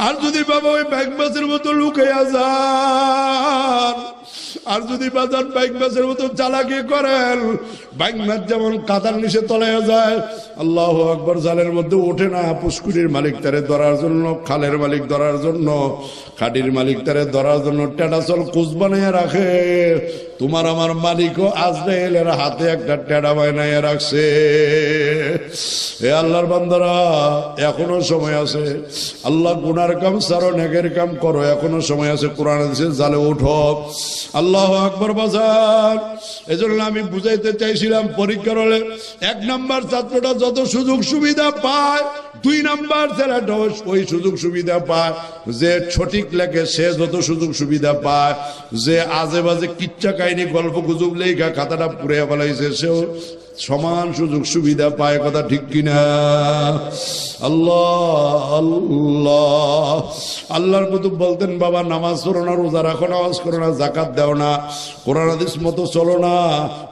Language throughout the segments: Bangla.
আর যদি বাবা ওই ব্যাংক মাছের মতো লুকাইয়া যান, আর যদি বাজার ব্যাংক মাছের মতো চালাকি করেন, ব্যাংক মাছ যেমন কাদার নিচে তলাইয়া যায়, আল্লাহু আকবার, জালের মধ্যে ওঠে না। পুষ্কুরির মালিক তারে ধরার জন্য, খালের মালিক ধরার জন্য, খাটির মালিক তারে ধরার জন্য টেডাচল কুচ বানাইয়া রাখে। তোমার আমার মালিকও আজরাইলের হাতে একটা টেডা বানাইয়া রাখছে। হে আল্লাহর বান্দারা, এখনো সময় আছে। আল্লাহ গুনার কাম ছাড়ো, নেকের কাম করো, এখনো সময় আছে। কোরআন হাদিসের জালে উঠো। আল্লাহু আকবার বাজার। এজন্য আমি বুঝাইতে চাইছিলাম, পরীক্ষার হলে 1 নাম্বার ছাত্রটা যত সুযোগ সুবিধা পায়, 2 নাম্বার ছেলেটা ওই সুযোগ সুবিধা পায়। যে সঠিক লেখে সে যত সুযোগ সুবিধা পায়, যে আজে বাজে কিচ্ছা কাহিনী গল্প গুজব লেখা খাতাটা পুড়ে ফেলাইছে, সেও সমান সুযোগ সুবিধা পায়। কথা ঠিক কিনা? আল্লাহ আল্লাহ। আল্লাহর কুতুব বলতেন, বাবা নামাজ পড়ো না, রোজা রাখো না, হজ করো না, জাকাত দাও না, কোরআন হাদিস মতো চলো না,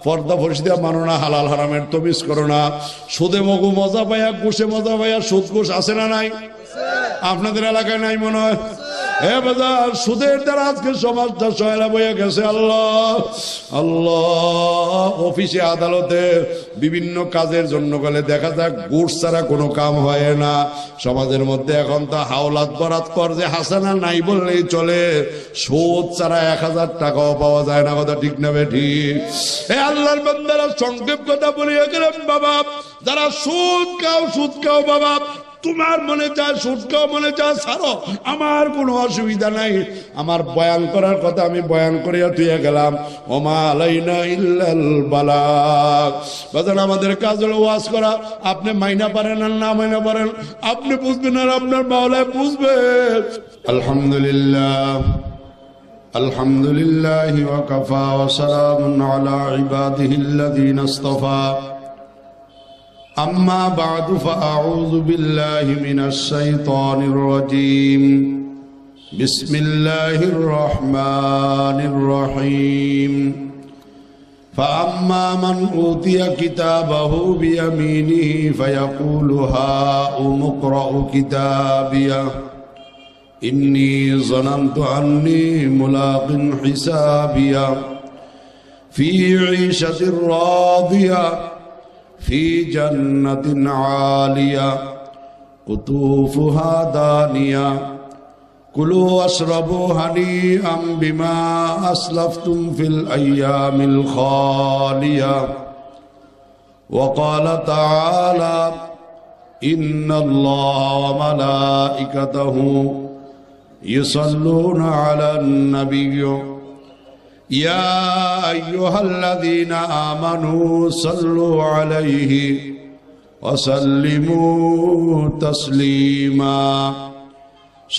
পর্দা ফরজিদা মানো না, হালাল হারামের তমিজ করো না, সুদে মগু মজা পাইয়া, ঘুষে মজা পাইয়া। সুদ ঘুষ আছে না নাই? আপনাদের এলাকায় নাই মনে হয়? হে বাজার, সুদের দ্বারা আজকে সমাজটা সয়লা বয়ে গেছে। আল্লাহ আল্লাহ। অফিসে আদালতে বিভিন্ন কাজের জন্য গেলে দেখা যাক ঘুষ ছাড়া কোনো কাম হয় না। সমাজের মধ্যে এখন তো হাওলাত বরাত কর যে হাসানা নাই বললেই চলে। সুদ ছাড়া 1000 টাকাও পাওয়া যায় না। কথা ঠিক না ঠিক? হে আল্লাহর বান্দারা, সংক্ষেপ কথা বলিয়া গেলাম বাবা। যারা সুদ খাও বাবা, তোমার মনে চায় সুদ খাও, মনে চায় ছাড়ো, আমার কোনো অসুবিধা নাই। আমার বয়ান করার কথা আমি বয়ান করিয়া তুইয়া গেলাম। ওমা আলাইনা ইল্লাল বালাগ। বাজান, আমাদের কাজ হলো ওয়াজ করা। আপনি মাইনা পারেন আর না মাইনা পারেন, আপনি বুঝবেন আর আপনার মাওলায় বুঝবে। আলহামদুলিল্লাহ আলহামদুলিল্লাহি ওয়া কাফা ওয়া সালামুন আলা ইবাদিহিল্লাযীনা ইসতাফা। أما بعد فأعوذ بالله من الشيطان الرجيم. بسم الله الرحمن الرحيم. فأما من أوتي كتابه بيمينه فيقول هاؤم اقرءوا كتابيه إني ظننت أني ملاق حسابيه في عيشة راضية في جنة عالية قطوفها دانية كلوا واشربوا هنيئا بما أسلفتم في الأيام الخالية. وقال تعالى إن الله وملائكته يصلون على النبي يا أيها الذين آمنوا صلوا عليه وسلموا تسليما.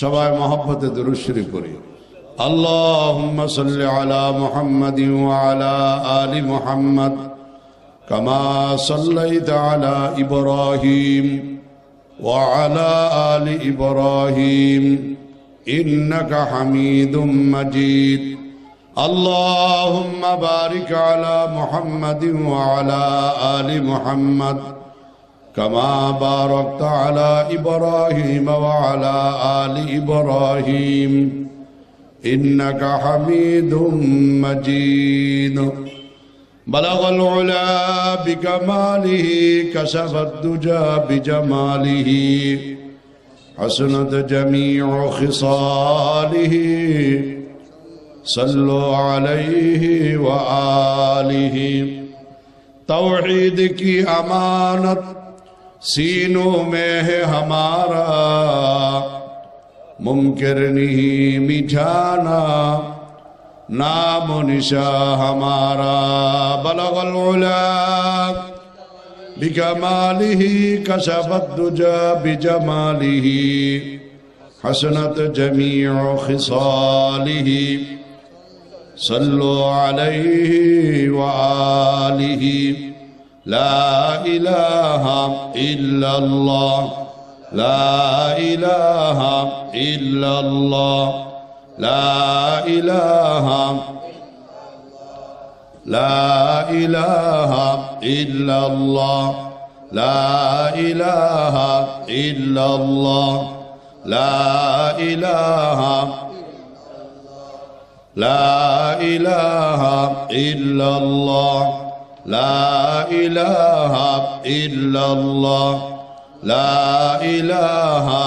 সবাই মহব্বতে দুরূদ শরীফ পড়ি। আল্লাহুম্মা সাল্লি আলা মুহাম্মাদিন ওয়া আলা আলি মুহাম্মাদ কামা সাল্লাইতা আলা ইব্রাহিম ওয়া আলা আলি ইব্রাহিম ইন্নাকা হামিদুম মাজিদ. اللهم بارك على محمد وعلى آل محمد كما باركت على إبراهيم وعلى آل إبراهيم إنك حميد مجيد. بلغ العلا بكماله كشف الدجى بجماله حسنت جميع خصاله صلوا عليه وآله. तौहीद की अमानत सीनों में है हमारा, मुमकिन नहीं मिटाना नाम निशा हमारा. बलगल उला बिकमालिही कशफत दुजा बिजमालिही हसनत जमीअ खिसालिही सल्लु अलैहि व आलिहि. ला इलाहा इल्लल्लाह ला इलाहा इल्लल्लाह ला इलाहा इल्लल्लाह ला इलाहा इल्लल्लाह লা ইলাহা লা ইলাহা ইল্লাল্লাহ লা ইলাহা ইল্লাল্লাহ লা ইলাহা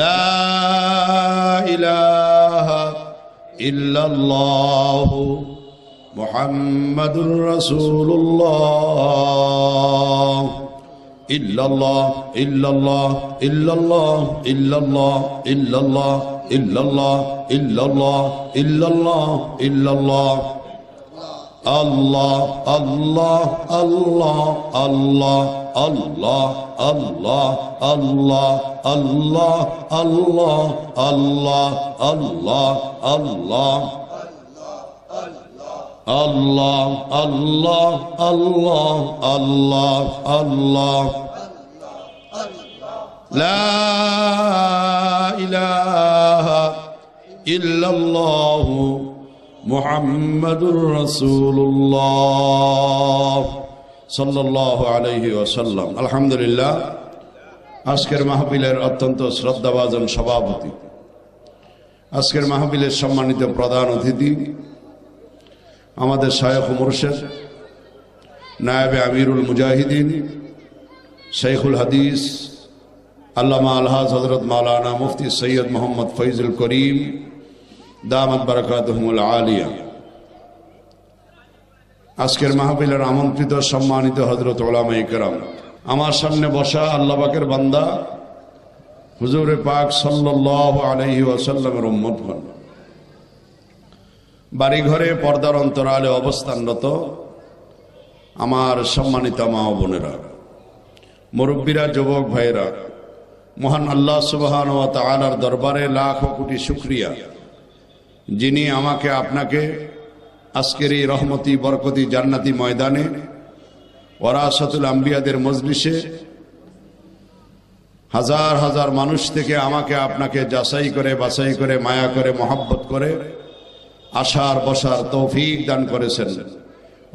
লা ইলাহা ইল্লাল্লাহ মুহাম্মাদুর রাসূলুল্লাহ ইল্লাল্লাহ ইল্লাল্লাহ ইল্লাল্লাহ ইল্লাল্লাহ ইল্লাল্লাহ ইল্লাল্লাহ ইল্লাল্লাহ ইল্লাল্লাহ ইল্লাল্লাহ আল্লাহ আল্লাহ আল্লাহ আল্লাহ আল্লাহ আল্লাহ আল্লাহ আল্লাহ আল্লাহ আল্লাহ আল্লাহ আল্লাহ আল্লাহ আল্লাহ আল্লাহ আল্লাহ আল্লাহ লা ইলাহা ইল্লাল্লাহু মুহাম্মাদুর রাসূলুল্লাহ সাল্লাল্লাহু আলাইহি ওয়াসাল্লাম। আলহামদুলিল্লাহ, আজকের মাহফিলের অত্যন্ত শ্রদ্ধাভাজন সভাপতি, আজকের মাহফিলের সম্মানিত প্রধান অতিথি আমাদের শায়খ মুর্শিদ নায়েবে আমিরুল মুজাহিদিন শাইখুল হাদিস আল্লামা আলহাজ হযরত মাওলানা মুফতি সৈয়দ মোহাম্মদ ফৈজুল করিম দামাত বারাকাতুহুমুল আলিয়া, আজকের মাহফিলের আমন্ত্রিত সম্মানিত হযরত উলামায়ে কেরাম, আমার সামনে বসা আল্লাহ পাকের বান্দা হুজুরে পাক সাল্লাল্লাহু আলাইহি ওয়াসাল্লামের উম্মতগণ, বাড়ি ঘরে পর্দার অন্তরালে অবস্থানরত আমার সম্মানিত মা ও বোনেরা, মুরব্বীরা, যুবক ভাইরা, মহান আল্লাহ সুবহানাহু ওয়া তাআলার দরবারে লাখ কোটি শুকরিয়া, যিনি আমাকে আপনাকে আজকের এই রহমতি বরকতি জান্নাতি ময়দানে ওয়ারাসাতুল আম্বিয়াদের মজলিসে হাজার হাজার মানুষ থেকে আমাকে আপনাকে যাচাই করে বাছাই করে মায়া করে মহব্বত করে আসার বসার তৌফিক দান করেছেন।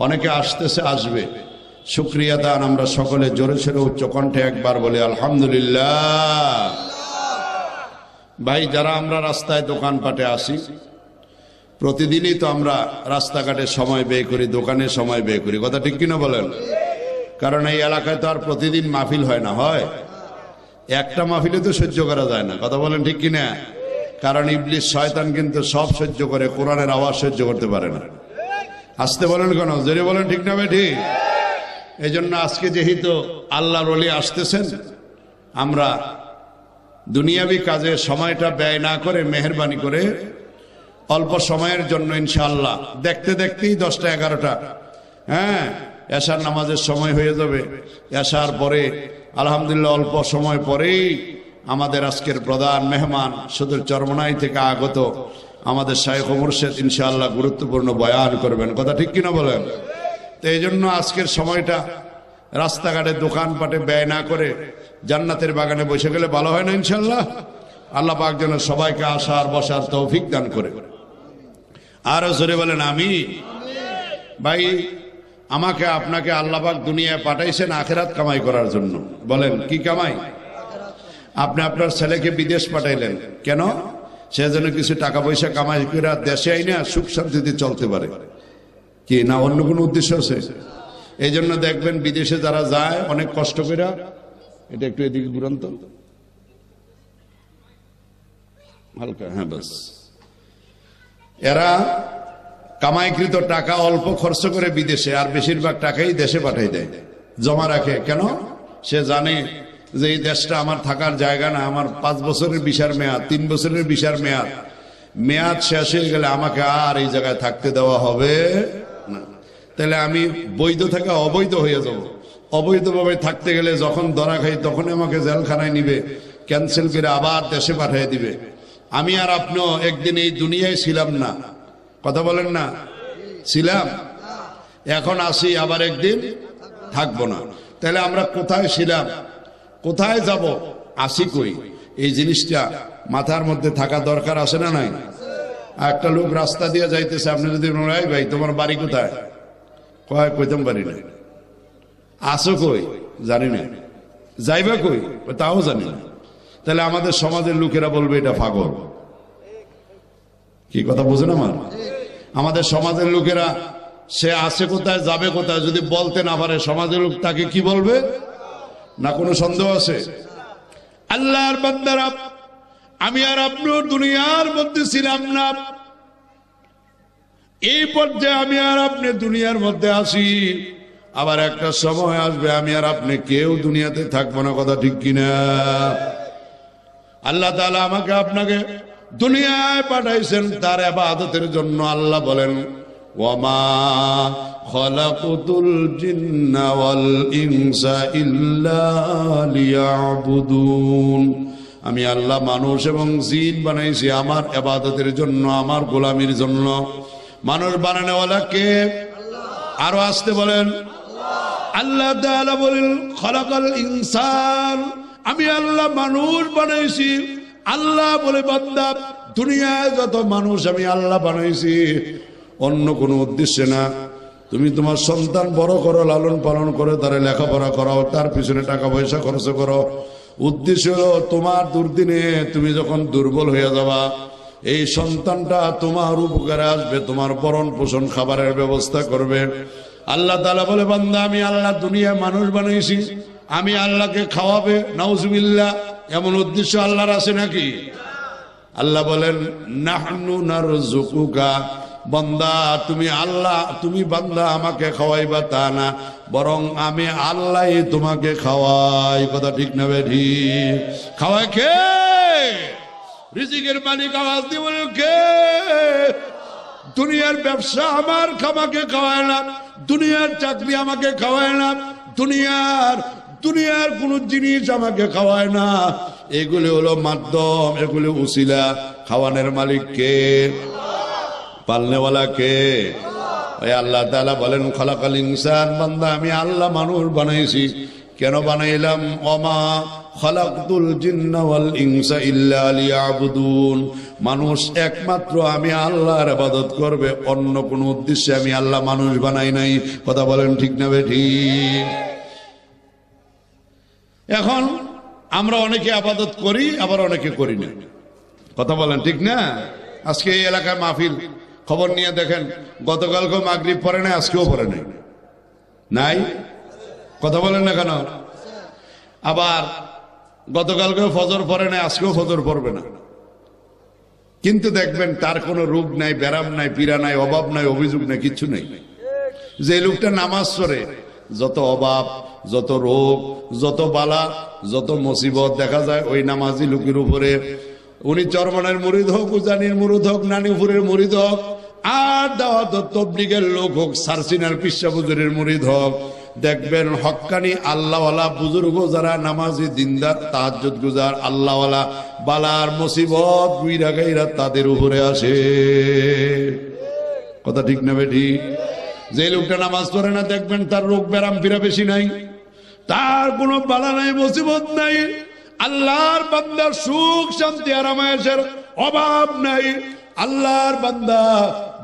অনেকে আসতেছে, আসবে, শুকরিয়া দান আমরা সকলে জোরে সোরে উচ্চ কণ্ঠে একবার বলি আলহামদুলিল্লাহ। ভাই, যারা আমরা রাস্তায় দোকানপাটে আসি, প্রতিদিনই তো আমরা রাস্তাঘাটে সময় ব্যয় করি, দোকানে সময় ব্যয় করি, কথা ঠিক কিনা বলেন? কারণ এই এলাকায় তো আর প্রতিদিন মাহফিল হয় না, হয় একটা মাহফিলে তো সহ্য করা যায় না, কথা বলেন ঠিক কিনা? কারণ ইবলিস শয়তান কিন্তু সব সহ্য করে, কোরআনের আওয়াজ সহ্য করতে পারে না। আসতে বলেন কেন? জোরে বলেন ঠিক না ভাই? ঠিক। এই জন্য আজকে যেহেতু আল্লাহর ওলি আসতেছেন, আমরা দুনিয়াবি কাজে সময়টা ব্যয় না করে মেহেরবানি করে অল্প সময়ের জন্য ইনশাআল্লাহ, দেখতে দেখতেই 10টা 11টা, হ্যাঁ, এশার নামাজের সময় হয়ে যাবে। এশার পরে আলহামদুলিল্লাহ অল্প সময় পরেই আমাদের আজকের প্রধান মেহমান সুদূর চরমনাই থেকে আগত আমাদের শাইখ মুর্শিদ ইনশাআল্লাহ গুরুত্বপূর্ণ বয়ান করবেন, কথা ঠিক কিনা বলেন? তো এই জন্য আজকের সময়টা রাস্তাঘাটে দোকানপাটে ব্যয় না করে জান্নাতের বাগানে বসে গেলে ভালো হয় না ইনশাআল্লাহ? আল্লাহ পাক যেন সবাইকে আসার বসার তৌফিক দান করে। আরো জোরে বলেন আমি। ভাই, আমাকে আপনাকে আল্লাহ পাক দুনিয়ায় পাঠাইছেন আখিরাত কামাই করার জন্য। বলেন কি কামাই? আপনি আপনার ছেলেকে বিদেশ পাঠাইলেন কেন? সে যেন কিছু টাকা পয়সা কামাই করে দেশে আইনা সুখ শান্তিতে চলতে পারে, কি না অন্য কোনো উদ্দেশ্য আছে? এই জন্য দেখবেন বিদেশে যারা যায় অনেক কষ্ট করে, এটা একটু এদিকে ঘুরান্ত হালকা, হ্যাঁ বাস, এরা কামাইকৃত টাকা অল্প খরচ করে বিদেশে আর বেশিরভাগ টাকাই দেশে পাঠাই দেয়, জমা রাখে। কেন? সে জানে যে এই দেশটা আমার থাকার জায়গা না, আমার 5 বছরের ভিসার মেয়াদ, 3 বছরের ভিসার মেয়াদ, মেয়াদ শেষ হয়ে গেলে আমাকে আর এই জায়গায় থাকতে দেওয়া হবে না। তাহলে আমি বৈধ থেকে অবৈধ হয়ে যাব। অবৈধভাবে থাকতে গেলে যখন ধরা খাই তখন আমাকে জেলখানায় নিবে, ক্যান্সেল করে আবার দেশে পাঠিয়ে দিবে। আমি আর আপনিও একদিন এই দুনিয়ায় ছিলাম না, কথা বলেন না? ছিলাম, এখন আসি, আবার একদিন থাকবো না। তাহলে আমরা কোথায় ছিলাম, কোথায় যাব, আসি কই? এই জিনিসটা মাথার মধ্যে থাকা দরকার আছে না নাই? একটা লোক রাস্তা দিয়ে যাইতেছে, আপনি যদি বলেন ভাই তোমার বাড়ি কোথায়, কয় কইতাম বাড়ি নাই। আসো কই? জানি না। যাইবা কই? তাও জানি না। তাহলে আমাদের সমাজের লোকেরা বলবে এটা পাগল। কি কথা বোঝেন আমার? আমাদের সমাজের লোকেরা সে আছে কোথায় যাবে কোথায় যদি বলতে না পারে সমাজের লোক তাকে কি বলবে? না কোনো সন্দেহ আছে? আল্লাহর বান্দারা, আমি আর আপনি দুনিয়ার মধ্যে ছিলাম না, এই পর্যায়ে আমি আর আপনি দুনিয়ার মধ্যে আসি, আবার একটা সময় আসবে আমি আর আপনি কেউ দুনিয়াতে থাকবো না। কথা ঠিক কিনা? আল্লাহ তাআলা আমাকে আপনাকে দুনিয়ায় পাঠাইছেন তার ইবাদতের জন্য। আল্লাহ বলেন, ওয়ামা খালাকুতুল জিন্না ওয়াল ইনসা ইল্লা লিয়াবুদুন। আমি আল্লাহ মানুষ এবং জিন বানাইছি আমার ইবাদতের জন্য, আমার গোলামির জন্য। মানুষ বানানোওয়ালা কে? আরো আসতে বলেন। আল্লাহ তাআলা বলেন, খালাকাল ইনসান, আমি আল্লাহ মানুষ বানাইছি। আল্লাহ বলে, বান্দা দুনিয়ায় যত মানুষ আমি আল্লাহ বানাইছি অন্য কোনো উদ্দেশ্যে না। তুমি তোমার সন্তান বড় করো, লালন পালন করে তারা লেখাপড়া করাও, তার পিছনে টাকা পয়সা খরচ করো। উদ্দেশ্য হলো তোমার দুর্দিনে তুমি যখন দুর্বল হয়ে যাবা এই সন্তানটা তোমার উপকারে আসবে, তোমার ভরণ পোষণ খাবারের ব্যবস্থা করবে। আল্লাহ তাআলা বলে, বান্দা আমি আল্লাহ দুনিয়ায় মানুষ বানাইছি, আমি আল্লাহকে খাওয়াবে। নাউজুবিল্লাহ, এমন উদ্দেশ্য আল্লাহর আছে নাকি? আল্লাহ বলেন, নাহনু নারযুকুকা, বান্দা তুমি আল্লাহ, তুমি বান্দা আমাকে খাওয়াইবা তা না, বরং আমি আল্লাহ তোমাকে খাওয়াই। কথা ঠিক না বেঠি? খাওয়ায় কে? রিজিকের মালিক আওয়াজ দিয়ে বলে কে? দুনিয়ার ব্যবসা আমার আমাকে খাওয়ায় না, দুনিয়ার চাকরি আমাকে খাওয়ায় না, দুনিয়ার কোন জিনিস আমাকে খাওয়ায় না। এগুলি হলো মাধ্যম, এগুলি উসিলা। খাওয়ানোর মালিক কে? পালনেওয়ালা কে? ওই আল্লাহ তাআলা বলেন, খালাকাল ইনসান, বান্দা আমি আল্লাহ মানুষ বানাইছি। কেন বানাইলাম? ওমা খালাকতুল জিন্না ওয়াল ইনসা ইল্লা লিয়াবুদুন, মানুষ একমাত্র আমি আল্লাহর ইবাদত করবে, অন্য কোন উদ্দেশ্যে আমি আল্লাহ মানুষ বানাই নাই। কথা বলেন ঠিক না বেঠিক? এখন আমরা অনেকে ইবাদত করি, আবার অনেকে করি না। কথা বলেন ঠিক না? আজকে এই এলাকায় মাহফিল, খবর নিয়ে দেখেন, গতকালকেও মাগরিব পড়ে নাই, আজকেও পড়ে নাই। নাই? কথা বলেন না কেন? আবার গতকালকেও ফজর পড়ে নাই, আজকেও ফজর পড়বে না। কিন্তু দেখবেন তার কোনো রোগ নাই, ব্যারাম নাই, পীড়া নাই, অভাব নাই, অভিযোগ নাই, কিচ্ছু নেই। যে লোকটা নামাজ পড়ে, যত অভাব, যত রোগ, যত বালা, যত মুসিবত দেখা যায় ওই নামাজি লোকের উপরে। উনি চরমনের মুরিদ হোক, উজানির মুরিদ হোক, নানিপুরের মুরিদ হোক, আর দাওয়াত তবলিগের লোক হোক, সারসিনার পিসা বুজুরের মুরিদ হোক, দেখবেন হক্কানি আল্লাহওয়ালা বুজুর্গ যারা নামাজি দিনদার তাহাজ্জুদ গুজার আল্লাহওয়ালা, বালার মুসিবত গুইরা গাইরা তাদের উপরে আসে। কথা ঠিক না বেঠিক? যে লোকটা নামাজ পড়ে না দেখবেন তার রোগ ব্যারাম পীড়া বেশি নাই, তার কোনো বালা নাই, মুসিবত নাই। আল্লাহর বান্দার সুখ শান্তি আরামায়েশের অভাব নাই। আল্লাহর বান্দা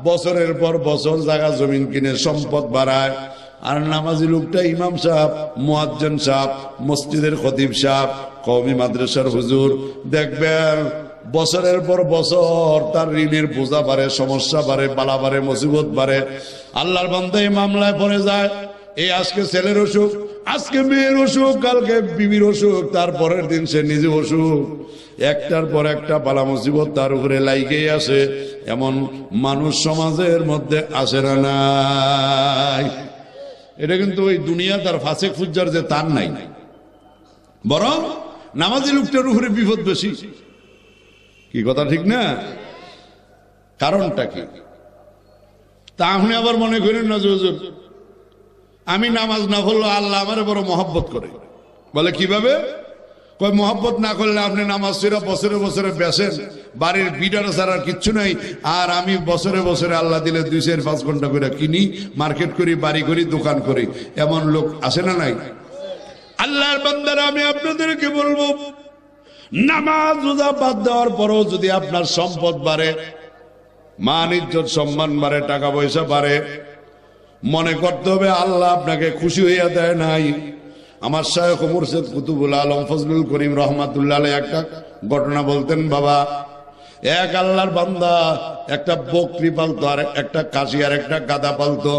বছরের পর বছর জায়গা জমিন কিনে সম্পদ বাড়ায়। আর নামাজি লোকটা ইমাম সাহেব, মুয়াজ্জিন সাহেব, মসজিদের খতিব সাহেব, কওমি মাদ্রাসার হুজুর, দেখবেন বছরের পর বছর তার ঋণের বোঝা বাড়ে, সমস্যা বাড়ে, বালা বাড়ে, মুসিবত বাড়ে। আল্লাহর বান্দা এই মামলায় পড়ে যায়। এই আজকে ছেলের অসুখ, আজকে মেয়ের অসুখ, কালকে বিবির অসুখ, তারপরের দিন সে নিজে অসুখ। একটার পর একটা বালা মুসিবত তার উপরে লাইগেই আসে। এমন মানুষ সমাজের মধ্যে আসে না? নাই। এটা কিন্তু ওই দুনিয়া তার ফাসেক ফুজ্জার যে তার নাই, বরং নামাজি লোকটার উপরে বিপদ বেশি। কি কথা ঠিক না? কারণটা কি? তা আপনি আবার মনে করেন না যে হুজুর আমি নামাজ না পড়লে আল্লাহ আমার বড় মহব্বত করে। বলে কিভাবে? কই মহব্বত না করলে আপনি নামাজ ছেড়ে বছরে বছরে বেসেন, বাড়ির বিডার ছাড়া কিচ্ছু নাই, আর আমি বছরে বছরে আল্লাহ দিলে 2-5 ঘন্টা করে কিনি, মার্কেট করি, বাড়ি করি, দোকান করি। এমন লোক আসে না নাই? আল্লাহর বান্দারা আমি আপনাদেরকে বলবো, নামাজ রোজা বাদ দেওয়ার পরও যদি আপনার সম্পদ বাড়ে, মান ইজ্জত সম্মান বাড়ে, টাকা পয়সা বাড়ে, মনে করতে হবে আল্লাহ আপনাকে খুশি হইয়া দেয় নাই, আমার শায়খ মুর্শিদ কুতুবুল আলম ফজলুল করিম রহমাতুল্লাহ আলাইহি একটা ঘটনা বলতেন। বাবা, এক আল্লাহর বান্দা একটা বকরি পালতো, আর একটা কাশি আর একটা গাধা পালতো।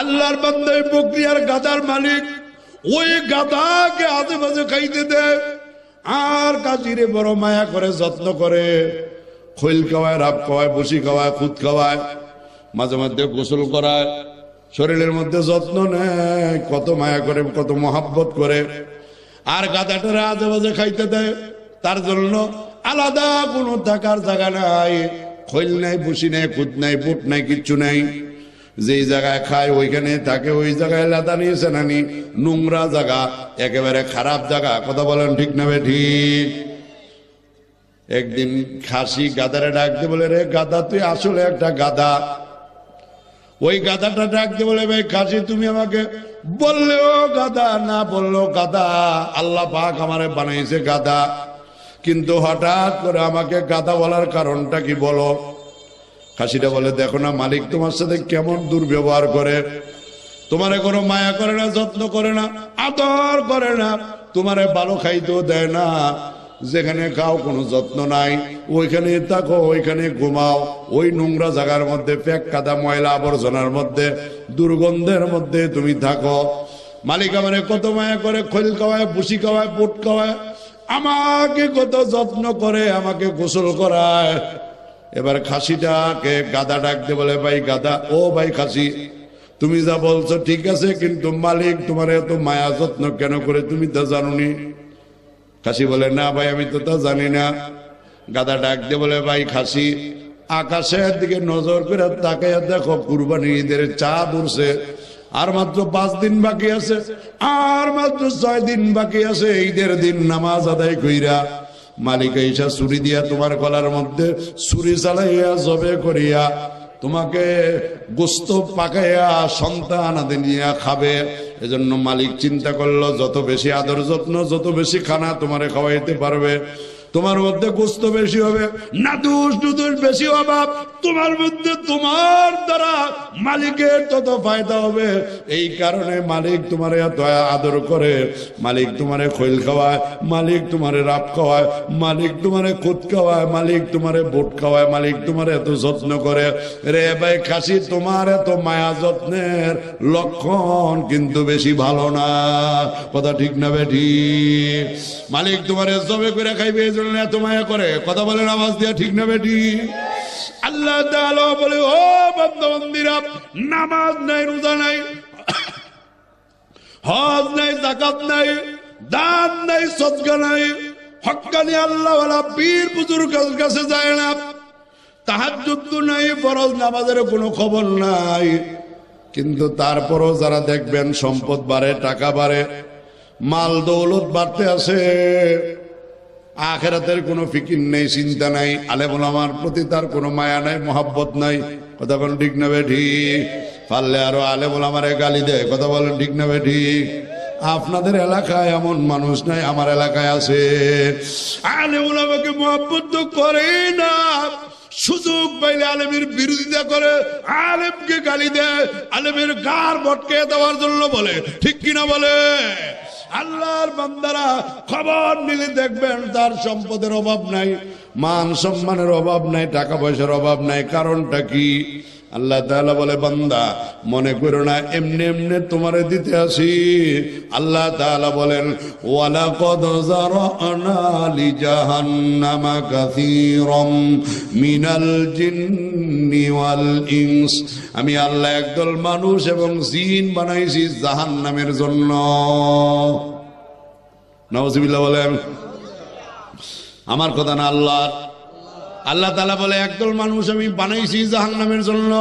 আল্লাহর বান্দা ওই বকরি আর গাধার মালিক, ওই গাধাকে আজে বাজে খাইতে দেয়, আর কাশিরে বড় মায়া করে, যত্ন করে, খৈল খাওয়ায়, রাব খাওয়ায়, বসি খাওয়ায়, খুদ খাওয়ায়, মাঝে মধ্যে গোসল করায়, শরীরের মধ্যে যত্ন নেয়, কত মায়া করে, কত মহাব্বত করে। আর গাধাটারে আজে বাজে খাইতে দেয়, তার জন্য আলাদা কোনো থাকার জায়গা নাই, খৈল নাই, বসি নাই, খুদ নাই, বুট নাই, কিচ্ছু নাই। যেই জায়গায় খায় ওইখানে থাকে, ওই জায়গায় লাদা নিয়েছে নানি, নোংরা জায়গা, একেবারে খারাপ জায়গা। কথা বলেন ঠিক না ঠিক? একদিন খাসি গাধারে ডাকতে বলে, রে গাধা, তুই আসলে একটা গাধা। ওই গাধাটা ডাকতে বলে, ভাই খাসি, তুমি আমাকে বললেও গাধা, না বললেও গাধা, আল্লাহ পাক আমারে বানাইছে গাধা, কিন্তু হঠাৎ করে আমাকে গাধা বলার কারণটা কি বলো? খাসিটা বলে, দেখো না, মালিক তোমার সাথে কেমন দুর্ব্যবহার করে, তোমারে কোনো মায়া করে না, যত্ন করে না, আদর করে না, তোমারে ভালো খাইতেও দেয় না, যেখানে খাও কোনো যত্ন নাই, ওইখানে থাকো, ওইখানে ঘুমাও, ওই নোংরা জায়গার মধ্যে, পেক কাদা ময়লা আবর্জনার মধ্যে, দুর্গন্ধের মধ্যে তুমি থাকো। মালিক আমারে কত মায়া করে, খৈল খাওয়ায়, ভুসি খাওয়ায়, বুট খাওয়ায়, আমাকে কত যত্ন করে, আমাকে গোসল করায়। এবার খাসিটাকে গাধা ডাকতে বলে, ভাই গাধা, ও ভাই খাসি, তুমি যা বলছো ঠিক আছে, কিন্তু মালিক তোমার এত মায়া যত্ন কেন করে তুমি তা জানোনি? খাসি বলে, না ভাই, আমি তো তা জানি না। গাধা ডাকতে বলে, ভাই খাসি, আকাশের দিকে নজর করে তাকাইয়া দেখো, কুরবানির ঈদের চাঁদ উঠছে, আর মাত্র 5 দিন বাকি আছে, আর মাত্র 6 দিন বাকি আছে, ঈদের দিন নামাজ আদায় কইরা মালিক ঈশা ছুরি দিয়া তোমার গলার মধ্যে ছুরি চালাইয়া জবে করিয়া তোমাকে গোস্ত পাকাইয়া সন্তান আদি নিয়ে খাবে। এজন্য মালিক চিন্তা করলো, যত বেশি আদর যত্ন, যত বেশি খানা তোমারে খাওয়াইতে পারবে, তোমার মধ্যে গোস্ত বেশি হবে, নাদুস নুদুস বেশি অভাব, তোমার মধ্যে তোমার দ্বারা মালিকের তত ফায়দা হবে। এই কারণে মালিক তোমারে এত আদর করে, মালিক তোমারে খৈল খাওয়ায়, মালিক তোমারে রাব খাওয়ায়, মালিক তোমারে খুদ খাওয়ায়, মালিক তোমারে বুট খাওয়ায়, মালিক তোমারে এত যত্ন করে। রে ভাই খাসি, তোমার এত মায়া যত্নের লক্ষণ কিন্তু বেশি ভালো না। কথা ঠিক না বেঠি? মালিক তোমারে জবে করে খাইবে, এত মায়া করে। কথা বলেন আওয়াজ দিয়া, ঠিক না বেটি? আল্লাহ তাআলা বলে, ও বান্দা বান্দীরা, নামাজ নাই, রোজা নাই, হজ নাই, যাকাত নাই, দান নাই, সদকা নাই, হক্কানি আল্লাহ ওয়ালা পীর বুজুর্গের কাছে যায় না, তাহাজ্জুদ নাই, ফরজ নামাজের কোনো খবর নাই। কিন্তু তারপরও যারা দেখবেন সম্পদ বাড়ে, টাকা বাড়ে, মাল দৌলত বাড়তে আছে, আখিরাতের কোনো ফিকির নেই, চিন্তা নাই, আলেম ওলামার প্রতি তার কোনো মায়া নাই, মহাব্বত নাই। কথা বলেন ঠিক না বেঠি? পারলে আরো আলেম ওলামারে গালি দেয়। কথা বলেন ঠিক না বেঠি? আপনাদের এলাকায় এমন মানুষ নাই, আমার এলাকায় আছে। আলেম ওলামাকে মহাব্বত তো করে না, সুযোগ পাইলে আলেমের বিরোধিতা করে, আলেমকে গালি দেয়, আলেমের গার বটকে দেওয়ার জন্য বলে। ঠিক কিনা বলে? আল্লাহর বান্দারা খবর নিলে দেখবেন তার সম্পদের অভাব নাই, মান সম্মানের অভাব নাই, টাকা পয়সার অভাব নাই। কারণটা কি? আল্লাহ তাআলা বলে, বান্দা মনে করো না এমনি এমনি তোমারে দিতে আসি। আল্লাহ তাআলা বলেন, ওয়ালাকাদ যারানা লিজাহান্নামা কাসীরাম মিনাল জিন্নি ওয়াল ইনস। আমি আল্লাহ একদল মানুষ এবং জিন বানাইছি জাহান্নামের জন্য। নাউযুবিল্লাহ বলেন। আমার কথা না, আল্লাহ। আল্লাহ তাআলা বলে, একদল মানুষ আমি বানাইছি জাহান্নামের জন্য।